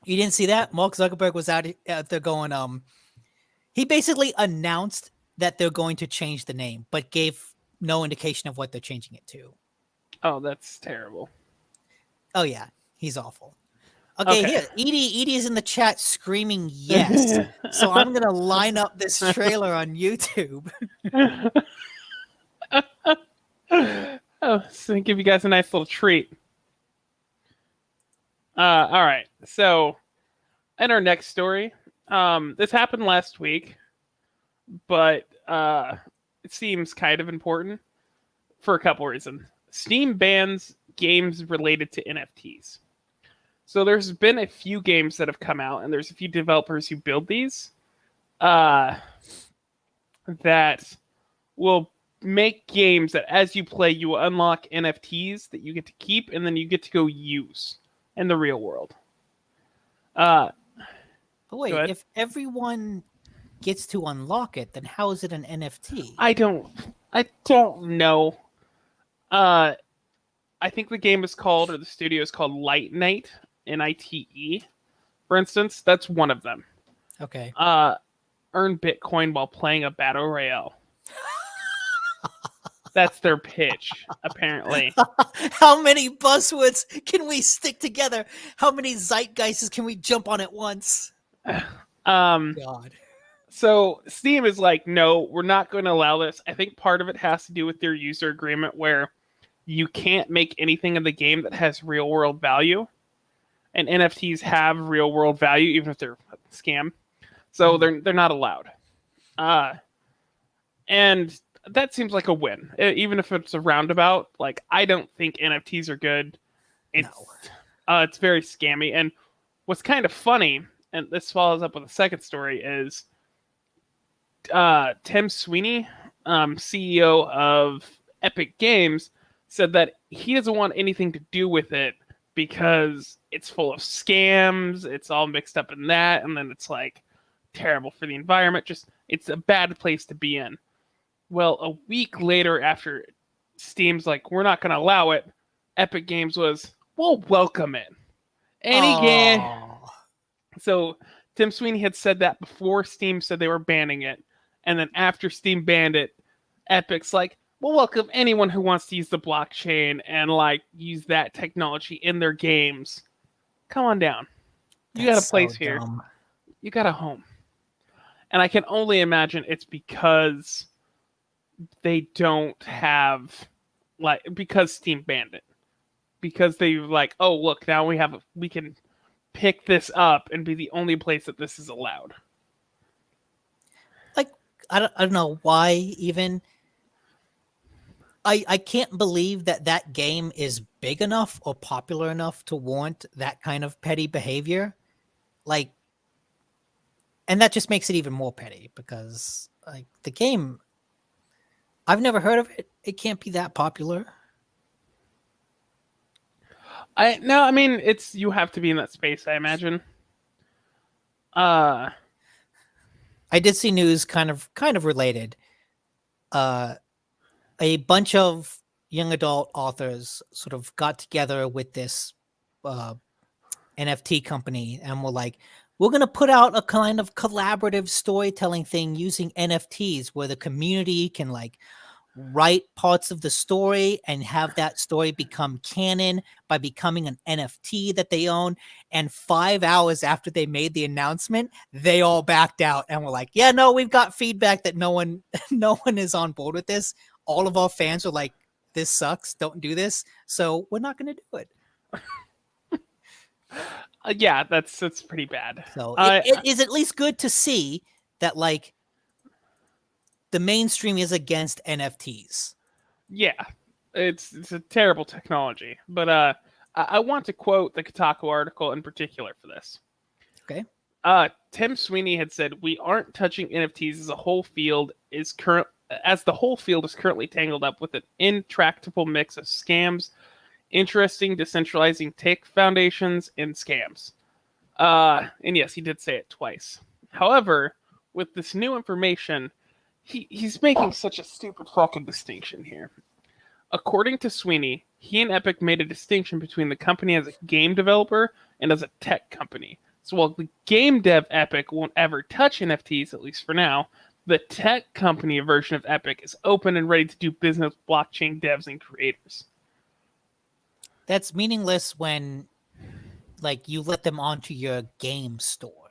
You didn't see that? Mark Zuckerberg was out there going, he basically announced that they're going to change the name, but gave no indication of what they're changing it to. Oh, that's terrible. Oh yeah, he's awful. Okay, Okay. here, Edie is in the chat screaming yes. So I'm gonna line up this trailer on YouTube. Oh, so give you guys a nice little treat. All right. So, in our next story, this happened last week, but it seems kind of important for a couple reasons. Steam bans games related to NFTs. So there's been a few games that have come out, and there's a few developers who build these that will make games that as you play, you will unlock NFTs that you get to keep, and then you get to go use in the real world. But wait, if everyone gets to unlock it, then how is it an NFT? I don't know. I think the game is called, or the studio is called Light Night, Nite. For instance, that's one of them. Okay. Earn Bitcoin while playing a battle royale. That's their pitch, apparently. How many buzzwords can we stick together? How many zeitgeists can we jump on at once? God. So Steam is like, no, we're not going to allow this. I think part of it has to do with their user agreement where you can't make anything in the game that has real world value. And NFTs have real world value, even if they're a scam. So they're not allowed. And that seems like a win, even if it's a roundabout. Like, I don't think NFTs are good. It's very scammy. And what's kind of funny, and this follows up with a second story, is Tim Sweeney, CEO of Epic Games, said that he doesn't want anything to do with it because it's full of scams. It's all mixed up in that, and then it's like terrible for the environment. Just, it's a bad place to be in. Well, a week later, after Steam's like, we're not going to allow it, Epic Games was, we'll welcome it. Any game. So Tim Sweeney had said that before Steam said they were banning it. And then after Steam banned it, Epic's like, we'll welcome anyone who wants to use the blockchain and like use that technology in their games. Come on down. You got a place here. Dumb. You got a home. And I can only imagine it's because they don't have, like, because Steam banned it. Because they like, oh, look, now we can pick this up and be the only place that this is allowed. Like, I don't know why even. I can't believe that game is big enough or popular enough to warrant that kind of petty behavior. Like, and that just makes it even more petty because like the game, I've never heard of it. It can't be that popular. I mean, it's you have to be in that space, I imagine. Uh, I did see news kind of related. Uh, a bunch of young adult authors sort of got together with this uh, NFT company and were like, we're going to put out a kind of collaborative storytelling thing using NFTs where the community can like write parts of the story and have that story become canon by becoming an NFT that they own. And 5 hours after they made the announcement, they all backed out and were like, yeah, no, we've got feedback that no one no one is on board with this. All of our fans are like, this sucks, don't do this. So we're not going to do it. yeah, that's pretty bad. So it is at least good to see that like the mainstream is against NFTs. Yeah, it's a terrible technology. But I want to quote the Kotaku article in particular for this. Okay. Tim Sweeney had said, "We aren't touching NFTs as a whole field is current as the whole field is currently tangled up with an intractable mix of scams, interesting decentralizing tech foundations, and scams." And yes, he did say it twice. However, with this new information, he's making such a stupid fucking distinction here. According to Sweeney, he and Epic made a distinction between the company as a game developer and as a tech company. So while the game dev Epic won't ever touch NFTs, at least for now, the tech company version of Epic is open and ready to do business with blockchain devs and creators. That's meaningless when like you let them onto your game store.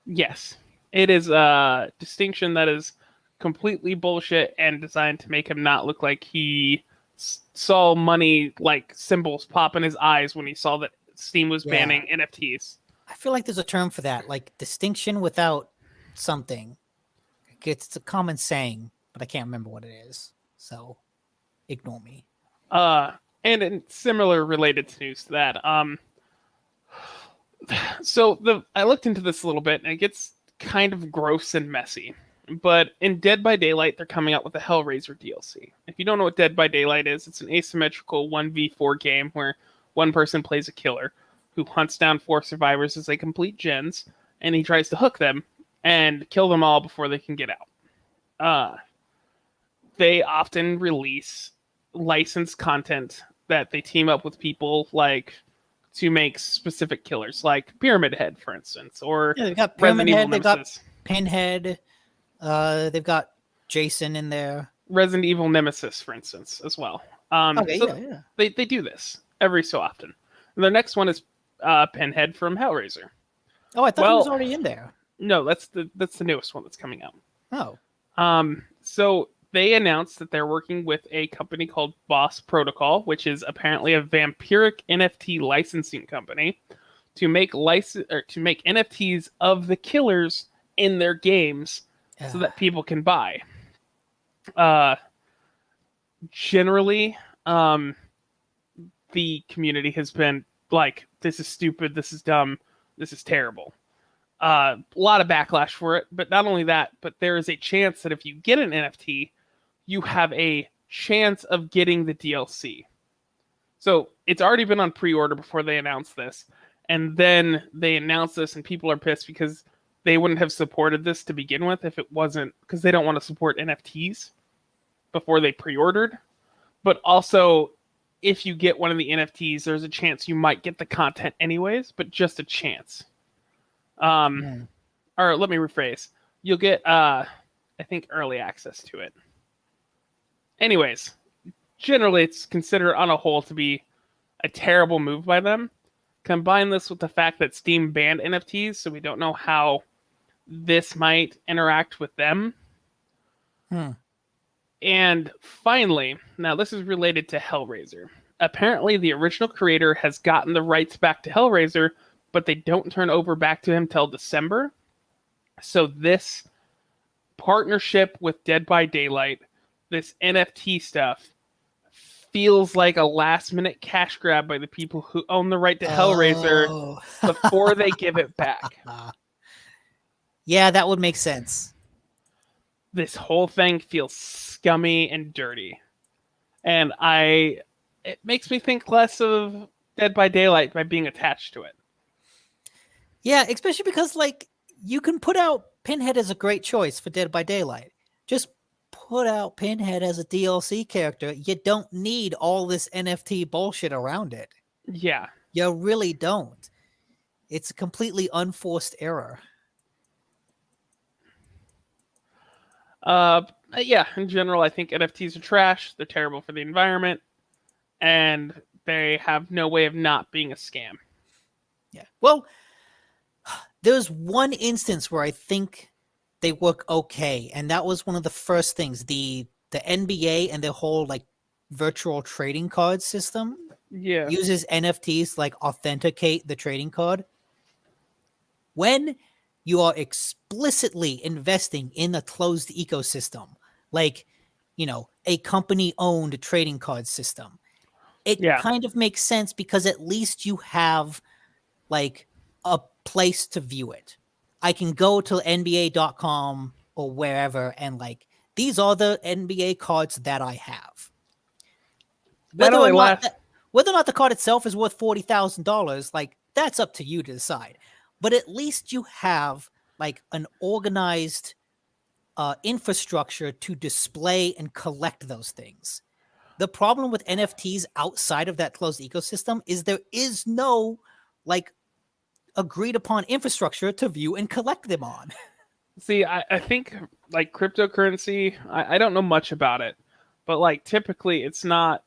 Yes, it is a distinction that is completely bullshit and designed to make him not look like he saw money like symbols pop in his eyes when he saw that Steam was banning NFTs. I feel like there's a term for that, like distinction without something. It's a common saying, but I can't remember what it is. So ignore me. And in similar related news to that, so I looked into this a little bit, and it gets kind of gross and messy. But in Dead by Daylight, they're coming out with a Hellraiser DLC. If you don't know what Dead by Daylight is, it's an asymmetrical 1v4 game where one person plays a killer who hunts down 4 survivors as they complete gens, and he tries to hook them and kill them all before they can get out. They often release licensed content that they team up with people like to make specific killers, like Pyramid Head, for instance, or they've got Pyramid Head, they've got Pinhead, they've got Jason in there. Resident Evil Nemesis, for instance, as well. They do this every so often. And the next one is Pinhead from Hellraiser. Oh, I thought he was already in there. No, that's the newest one that's coming out. Oh. So they announced that they're working with a company called Boss Protocol, which is apparently a vampiric NFT licensing company, to make NFTs of the killers in their games so that people can buy. Generally, the community has been like, this is stupid, this is dumb, this is terrible. A lot of backlash for it, but not only that, but there is a chance that if you get an NFT, you have a chance of getting the DLC. So it's already been on pre-order before they announced this, and then they announced this, and people are pissed because they wouldn't have supported this to begin with if it wasn't, because they don't want to support NFTs before they pre-ordered. But also, if you get one of the NFTs, there's a chance you might get the content anyways, but just a chance. Or let me rephrase. You'll get, I think, early access to it. Anyways, generally it's considered on a whole to be a terrible move by them. Combine this with the fact that Steam banned NFTs, so we don't know how this might interact with them. And finally, now this is related to Hellraiser. Apparently the original creator has gotten the rights back to Hellraiser, but they don't turn over back to him till December. So this partnership with Dead by Daylight, this NFT stuff, feels like a last-minute cash grab by the people who own the right to Hellraiser before they give it back. Yeah, that would make sense. This whole thing feels scummy and dirty. And it makes me think less of Dead by Daylight by being attached to it. Yeah, especially because like you can put out Pinhead as a great choice for Dead by Daylight. Just put out Pinhead as a DLC character. You don't need all this NFT bullshit around it. Yeah. You really don't. It's a completely unforced error. Yeah, in general, I think NFTs are trash. They're terrible for the environment, and they have no way of not being a scam. Yeah. Well, there's one instance where I think they work okay, and that was one of the first things. The NBA and their whole like virtual trading card system Yeah. uses NFTs to like authenticate the trading card. When you are explicitly investing in a closed ecosystem, like, you know, a company owned trading card system, it Yeah. kind of makes sense because at least you have like a place to view it. I can go to NBA.com or wherever and like, these are the NBA cards that I have. That Whether or only not lasts. whether or not the card itself is worth $40,000, like that's up to you to decide. But at least you have like an organized infrastructure to display and collect those things. The problem with NFTs outside of that closed ecosystem is there is no like agreed upon infrastructure to view and collect them on. See, I think like cryptocurrency, I don't know much about it, but like typically it's not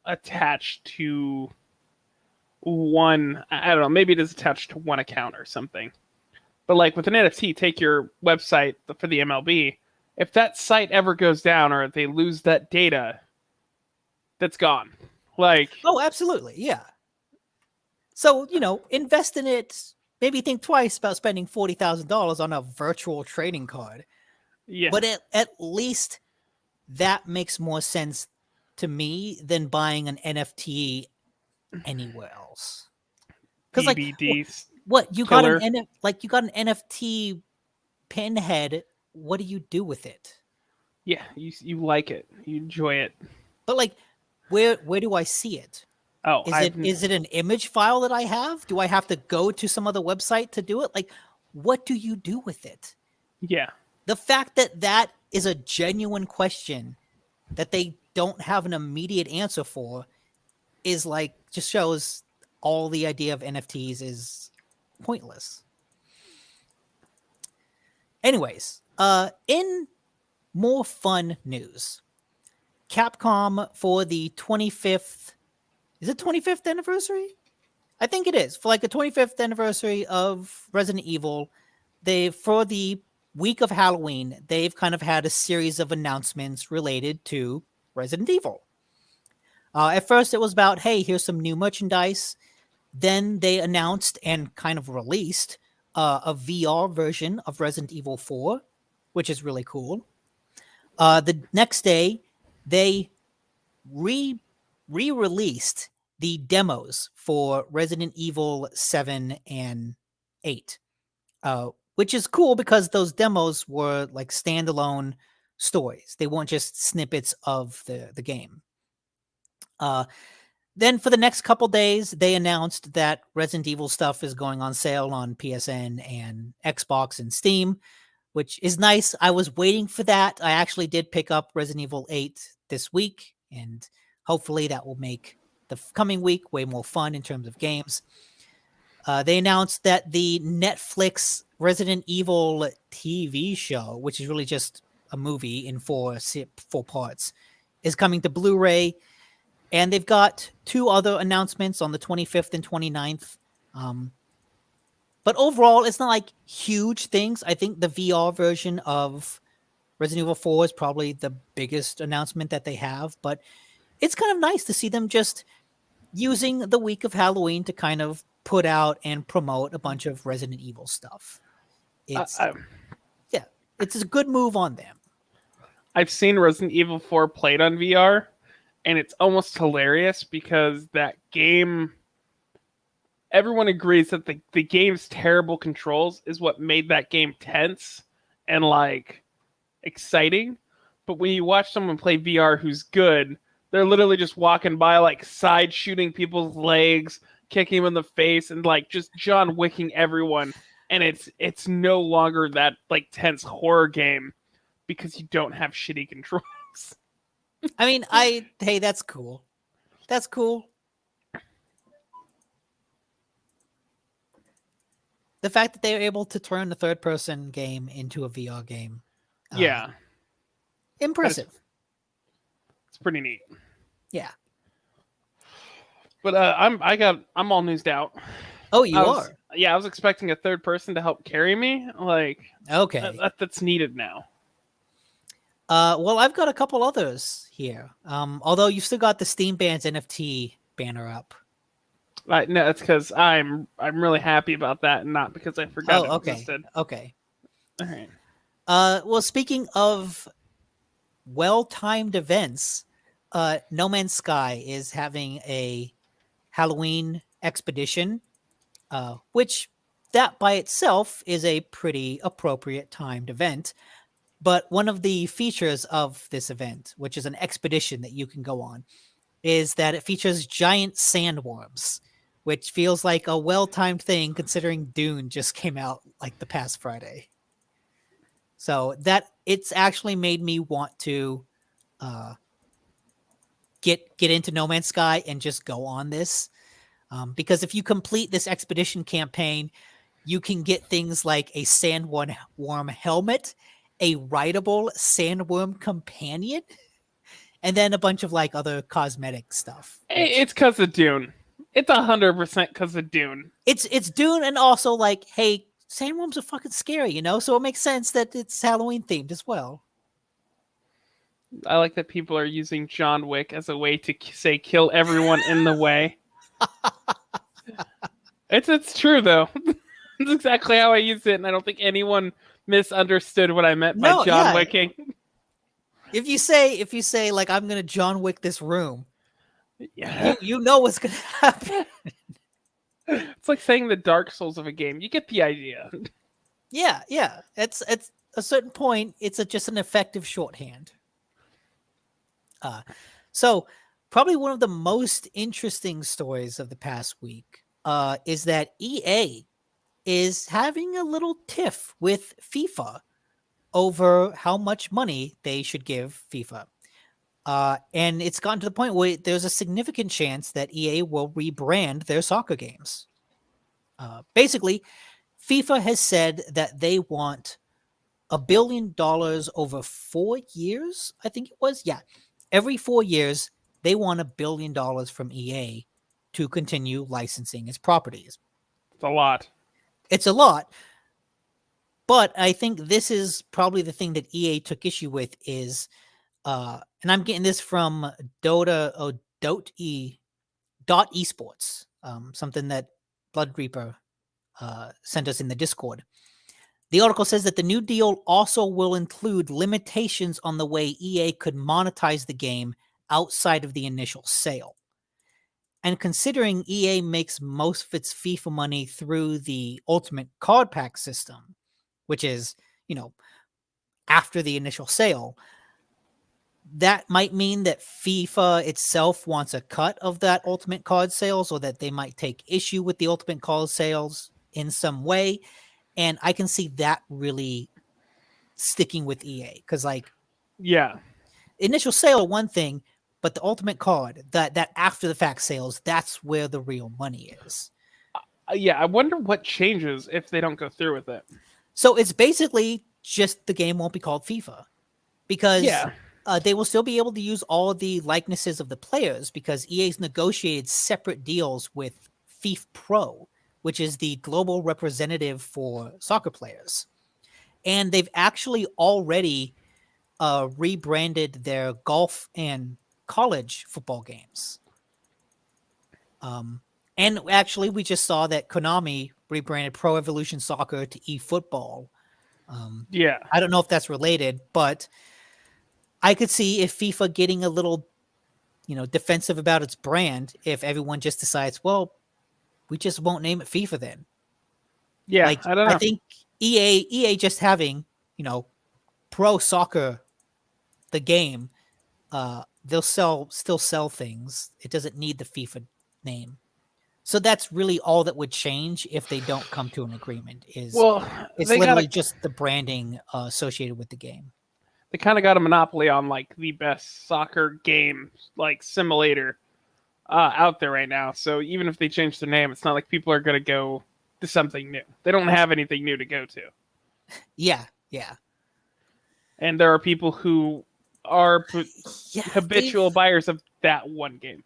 attached to one. I don't know, maybe it is attached to one account or something. But like with an NFT, take your website for the MLB. If that site ever goes down or they lose that data, that's gone. Like, Oh, absolutely. Yeah. So, you know, invest in it. Maybe think twice about spending $40,000 on a virtual trading card. yeah, But at least that makes more sense to me than buying an NFT anywhere else. Because like, BBD what you got killer. you got an NFT Pinhead. What do you do with it? Yeah, you like it, you enjoy it. But like, where do I see it? Oh, Is it an image file that I have? Do I have to go to some other website to do it? Like, what do you do with it? yeah. The fact that that is a genuine question that they don't have an immediate answer for is like just shows all the idea of NFTs is pointless. Anyways, in more fun news, Capcom for the 25th, is it 25th anniversary? I think it is. For like the 25th anniversary of Resident Evil, they for the week of Halloween, they've kind of had a series of announcements related to Resident Evil. At first, it was about, hey, here's some new merchandise. Then they announced and kind of released a VR version of Resident Evil 4, which is really cool. The next day, they re-released the demos for Resident Evil 7 and 8, which is cool because those demos were like standalone stories. They weren't just snippets of the game. Then for the next couple days, they announced that Resident Evil stuff is going on sale on PSN and Xbox and Steam, which is nice. I was waiting for that. I actually did pick up Resident Evil 8 this week, and hopefully that will make the coming week way more fun in terms of games. They announced that the Netflix Resident Evil TV show, which is really just a movie in four parts, is coming to Blu-ray. And they've got two other announcements on the 25th and 29th. But overall, it's not like huge things. I think the VR version of Resident Evil 4 is probably the biggest announcement that they have. But it's kind of nice to see them just using the week of Halloween to kind of put out and promote a bunch of Resident Evil stuff. It's yeah, it's a good move on them. I've seen Resident Evil 4 played on VR, and it's almost hilarious because that game, everyone agrees that the game's terrible controls is what made that game tense and like exciting. But when you watch someone play VR who's good, They're literally just walking by, like side shooting people's legs, kicking them in the face, and like just John Wicking everyone. And it's no longer that like tense horror game because you don't have shitty controls. I mean, hey, that's cool. That's cool. The fact that they were able to turn the third person game into a VR game. Yeah, Impressive. it's pretty neat. Yeah. But I'm all newsed out. Oh, you are? Yeah, I was expecting a third person to help carry me. Like, okay. That's needed now. Well, I've got a couple others here. Although you've still got the Steam Band's NFT banner up. No, it's because I'm really happy about that, and not because I forgot it existed. Okay. All right. Well, speaking of well-timed events, No Man's Sky is having a Halloween expedition, which that by itself is a pretty appropriate timed event. But one of the features of this event, which is an expedition that you can go on, is that it features giant sandworms, which feels like a well-timed thing considering Dune just came out like the past Friday. So that it's actually made me want to get into No Man's Sky and just go on this. Because if you complete this expedition campaign, you can get things like a sandworm helmet, a rideable sandworm companion, and then a bunch of like other cosmetic stuff. It's because of Dune. It's 100% because of Dune. It's Dune, and also like, hey, sandworms are fucking scary, you know? So it makes sense that it's Halloween themed as well. I like that people are using John Wick as a way to say kill everyone in the way. It's true though. That's exactly how I used it, and I don't think anyone misunderstood what I meant by John Wicking. If you say like I'm gonna John Wick this room, yeah, you know what's gonna happen. It's like saying the Dark Souls of a game. You get the idea. Yeah. It's at a certain point, it's just an effective shorthand. So probably one of the most interesting stories of the past week is that EA is having a little tiff with FIFA over how much money they should give FIFA. And it's gotten to the point where there's a significant chance that EA will rebrand their soccer games. Basically, FIFA has said that they want $1 billion over 4 years. I think it was. Yeah. Every 4 years, they want $1 billion from EA to continue licensing its properties. It's a lot. It's a lot. But I think this is probably the thing that EA took issue with is, and I'm getting this from Esports, something that Blood Reaper sent us in the Discord. The article says that the new deal also will include limitations on the way EA could monetize the game outside of the initial sale. And considering EA makes most of its FIFA money through the Ultimate Card Pack system, which is, after the initial sale, that might mean that FIFA itself wants a cut of that Ultimate Card sales, or that they might take issue with the Ultimate Card sales in some way. And I can see that really sticking with EA because, initial sale, one thing, but the Ultimate Card, that after the fact sales, that's where the real money is. I wonder what changes if they don't go through with it. So it's basically just the game won't be called FIFA because they will still be able to use all of the likenesses of the players because EA's negotiated separate deals with FIFA Pro, which is the global representative for soccer players. And they've actually already rebranded their golf and college football games. And actually, we just saw that Konami rebranded Pro Evolution Soccer to eFootball. I don't know if that's related, but I could see if FIFA getting a little, defensive about its brand if everyone just decides, well, we just won't name it FIFA then. Yeah, I don't know. I think EA just having, Pro Soccer, the game, they'll still sell things. It doesn't need the FIFA name. So that's really all that would change if they don't come to an agreement. Well, It's they literally got just the branding associated with the game. they kind of got a monopoly on like the best soccer game like simulator out there right now. So even if they change their name, it's not like people are going to go to something new. They don't have anything new to go to. Yeah. And there are people who are habitual they've- buyers of that one game.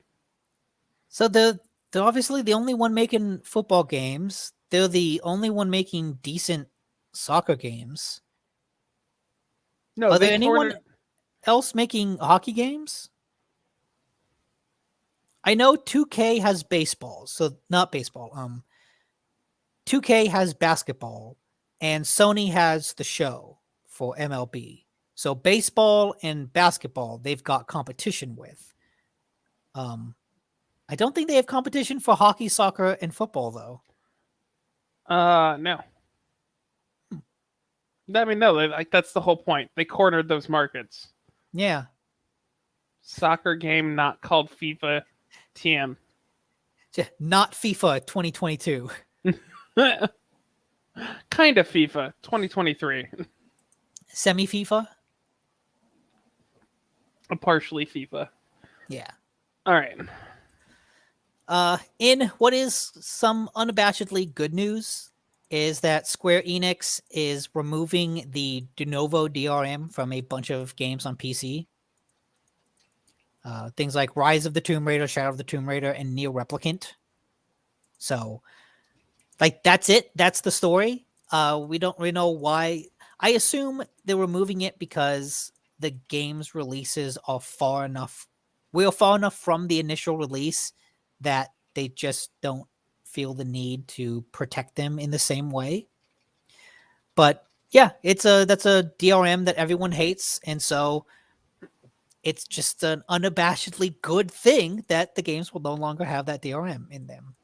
So they're obviously the only one making football games. They're the only one making decent soccer games. No, Are they there anyone cornered. else making hockey games? I know 2K has baseball, so not baseball. 2K has basketball, and Sony has the show for MLB. So baseball and basketball, they've got competition with. I don't think they have competition for hockey, soccer, and football though. No. I mean, no. Like that's the whole point. They cornered those markets. Yeah, Soccer game not called FIFA TM. not FIFA 2022. Kind of FIFA 2023. Semi FIFA. Partially FIFA. Yeah. All right. In what is some unabashedly good news is that Square Enix is removing the Novo DRM from a bunch of games on PC. Things like Rise of the Tomb Raider, Shadow of the Tomb Raider, and Neo Replicant. So, like, that's it. That's the story. We don't really know why. I assume they're removing it because the game's releases are far enough. We are far enough from the initial release that they just don't feel the need to protect them in the same way. But yeah, that's a DRM that everyone hates, and so it's just an unabashedly good thing that the games will no longer have that DRM in them.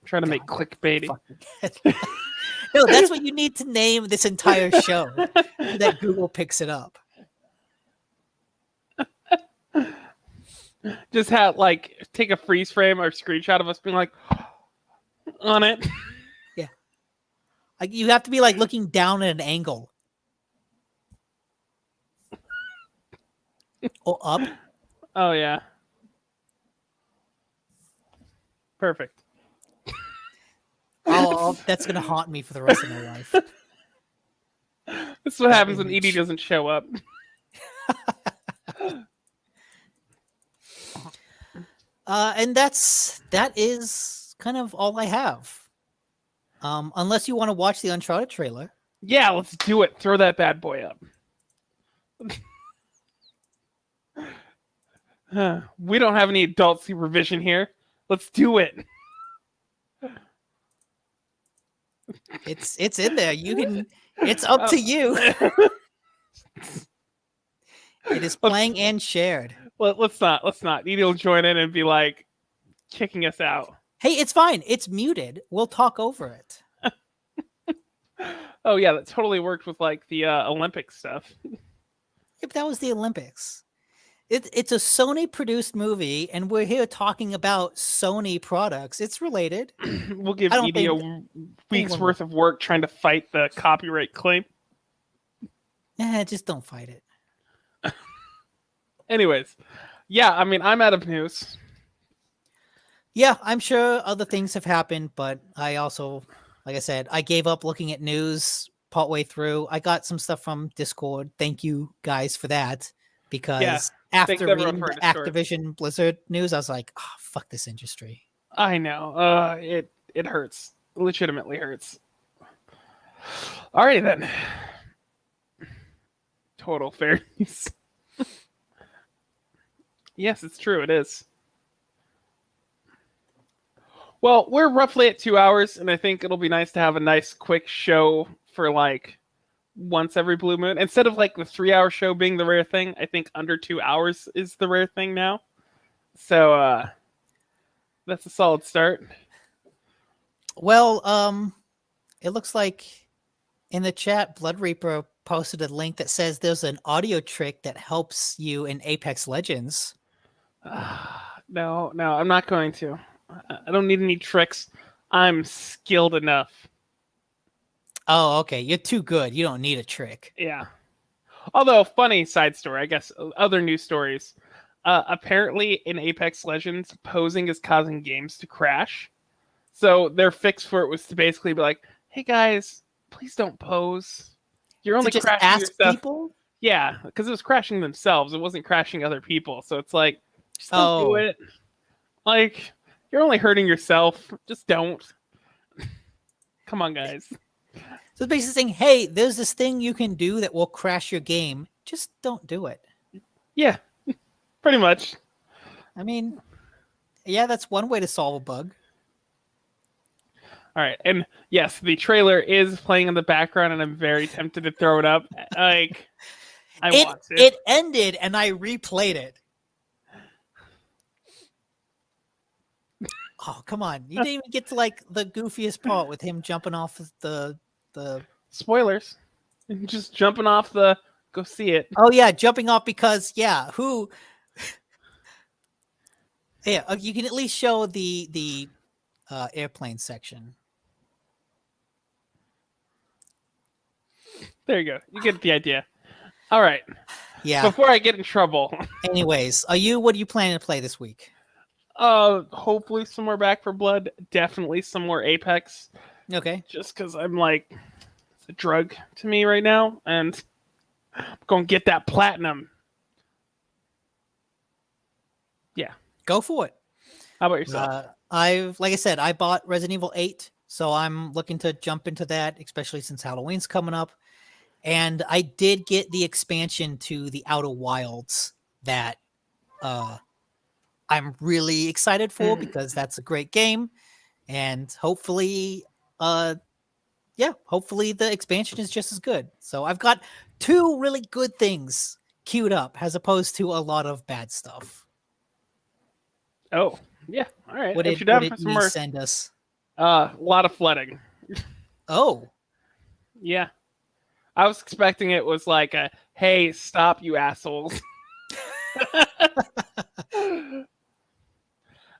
Trying to make clickbaity. No, that's what you need to name this entire show so that Google picks it up. Just have like take a freeze frame or screenshot of us being like on it. Yeah. Like you have to be like looking down at an angle. Or up. Oh yeah. Perfect. That's gonna haunt me for the rest of my life. This is what happens when Edie doesn't show up. And that is kind of all I have. Unless you want to watch the Uncharted trailer. Yeah, let's do it. Throw that bad boy up. We don't have any adult supervision here. Let's do it. It's in there. You can. It's up to you. It is playing and shared. Well, let's not. Edie will join in and be like kicking us out. Hey, it's fine. It's muted. We'll talk over it. Oh yeah, that totally worked with like the Olympic stuff. If that was the Olympics. It's a Sony produced movie, and we're here talking about Sony products. It's related. We'll give Edie a week's worth of work trying to fight the copyright claim. Just don't fight it. Anyways, yeah, I mean, I'm out of news. Yeah, I'm sure other things have happened, but I also, like I said, I gave up looking at news partway through. I got some stuff from Discord. Thank you guys for that. Because after reading the Activision Blizzard news, I was like, oh, fuck this industry. I know. It hurts. It legitimately hurts. Alrighty then. Total fair news. Yes, it's true. It is. Well, we're roughly at 2 hours, and I think it'll be nice to have a nice quick show for like once every blue moon. Instead of like the 3-hour show being the rare thing, I think under 2 hours is the rare thing now. So that's a solid start. Well, it looks like in the chat, Blood Reaper posted a link that says there's an audio trick that helps you in Apex Legends. No, I'm not going to. I don't need any tricks. I'm skilled enough. Oh, okay. You're too good. You don't need a trick. Yeah. Although, funny side story, I guess, other news stories. Apparently, in Apex Legends, posing is causing games to crash. So their fix for it was to basically be like, "Hey guys, please don't pose. You're only To just crashing your ask stuff." people? Yeah, because it was crashing themselves. It wasn't crashing other people. So it's like, just don't do Oh. it. Like, you're only hurting yourself. Just don't. Come on, guys. So basically saying, hey, there's this thing you can do that will crash your game. Just don't do it. Yeah, pretty much. I mean, yeah, that's one way to solve a bug. All right, and yes, the trailer is playing in the background, and I'm very tempted to throw it up. Like, I want to. It ended, and I replayed it. Oh, come on. You didn't even get to, like, the goofiest part with him jumping off the... Spoilers. Just jumping off the... Go see it. Oh, yeah, jumping off because, yeah, who... Yeah, you can at least show the airplane section. There you go. You get the idea. All right. Yeah. Before I get in trouble. Anyways, what are you planning to play this week? Hopefully some more Back for Blood. Definitely some more Apex. Okay. Just because I'm like, it's a drug to me right now, and I'm gonna get that platinum. Yeah. Go for it. How about yourself? Like I said, I bought Resident Evil 8, so I'm looking to jump into that, especially since Halloween's coming up. And I did get the expansion to the Outer Wilds that I'm really excited for because that's a great game. And hopefully, hopefully the expansion is just as good. So I've got 2 really good things queued up as opposed to a lot of bad stuff. Oh, yeah. All right. What If did, you're down what for did some he more, send us? a lot of flooding. Oh. Yeah. I was expecting it was like a, hey, stop, you assholes.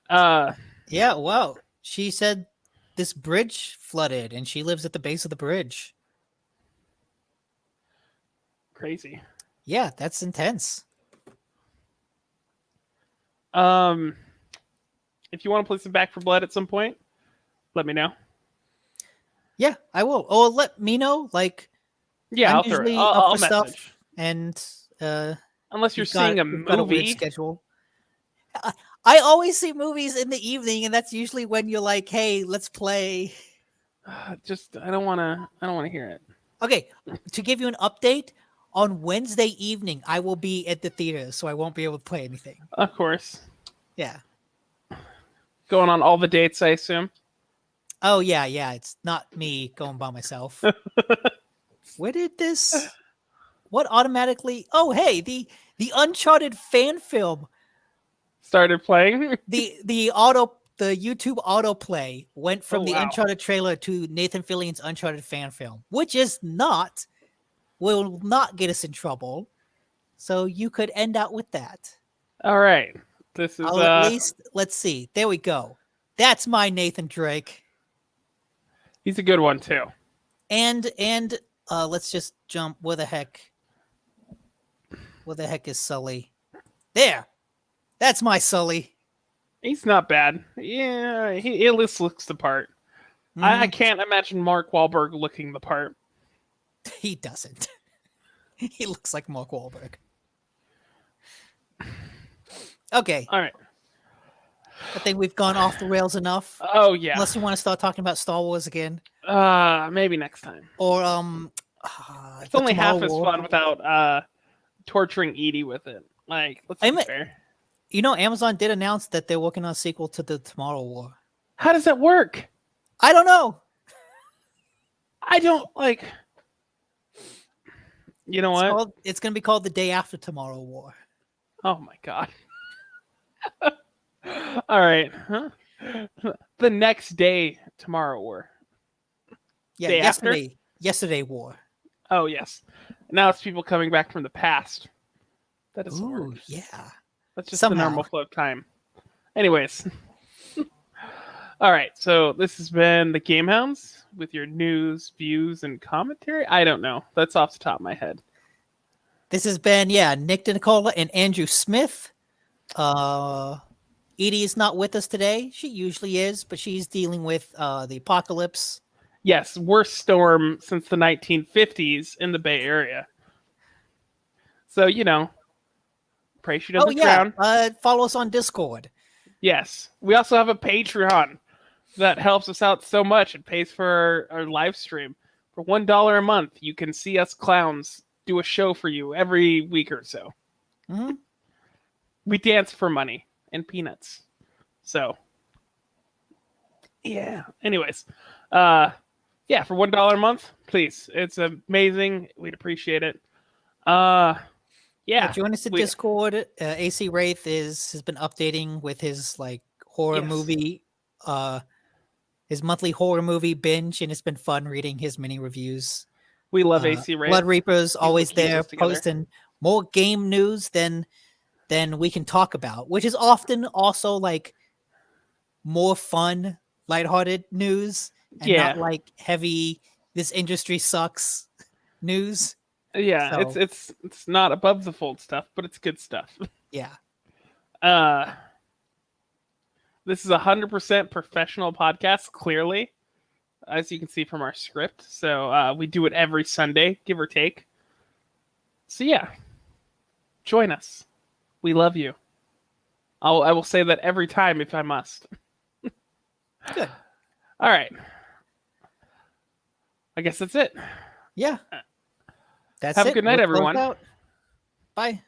Yeah, well, she said this bridge flooded and she lives at the base of the bridge. Crazy. Yeah, that's intense. If you want to play some Back for Blood at some point, let me know. Yeah, I will. Oh, let me know. Like, yeah, I'm usually up I'll for stuff, message. and unless you're seeing a we've got a weird movie. schedule. I always see movies in the evening, and that's usually when you're like, "Hey, let's play." Just I don't want to hear it. Okay, to give you an update, on Wednesday evening, I will be at the theater, so I won't be able to play anything. Of course. Yeah. Going on all the dates, I assume. Oh yeah. It's not me going by myself. Where did this? What automatically? Oh hey, the Uncharted fan film started playing. the YouTube autoplay went from the Uncharted trailer to Nathan Fillion's Uncharted fan film, which will not get us in trouble. So you could end out with that. All right. This is at least let's see. There we go. That's my Nathan Drake. He's a good one too. And let's just jump. Where the heck is Sully? There. That's my Sully. He's not bad. Yeah, he at least looks the part. I can't imagine Mark Wahlberg looking the part. He doesn't. He looks like Mark Wahlberg. Okay. All right. I think we've gone off the rails enough. Oh yeah. Unless you want to start talking about Star Wars again. Maybe next time. Or it's only half as fun without torturing Edie with it. Like, let's be fair. You know, Amazon did announce that they're working on a sequel to the Tomorrow War. How does that work? I don't know. I don't like. You know what? It's going to be called The Day After Tomorrow War. Oh my god. All right. Huh? The next day, Tomorrow War. Yeah, day yesterday War. Oh yes. Now it's people coming back from the past. That doesn't Ooh, work. yeah. That's just the Somehow. normal flow of time. Anyways. All right, so this has been the Gamehounds with your news, views, and commentary. I don't know. That's off the top of my head. This has been, Nick DeNicola and Andrew Smith. Edie is not with us today. She usually is, but she's dealing with the apocalypse. Yes, worst storm since the 1950s in the Bay Area. So, pray she doesn't drown. Follow us on Discord. Yes. We also have a Patreon that helps us out so much. It pays for our live stream. For $1 a month, you can see us clowns do a show for you every week or so. Mm-hmm. We dance for money and peanuts. So, yeah. Anyways, for $1 a month, please. It's amazing. We'd appreciate it. Join us at Discord. AC Wraith has been updating with his horror movie, his monthly horror movie binge, and it's been fun reading his mini reviews. We love AC Wraith. Blood Reaper's always there posting more game news than we can talk about, which is often also more fun, lighthearted news, and not heavy "this industry sucks" news. Yeah, So, it's not above the fold stuff, but it's good stuff. Yeah. This is 100% professional podcast, clearly, as you can see from our script. So we do it every Sunday, give or take. So yeah, join us. We love you. I will say that every time if I must. Good. All right. I guess that's it. Yeah. That's Have it. a good night, We'll close everyone. out. Bye.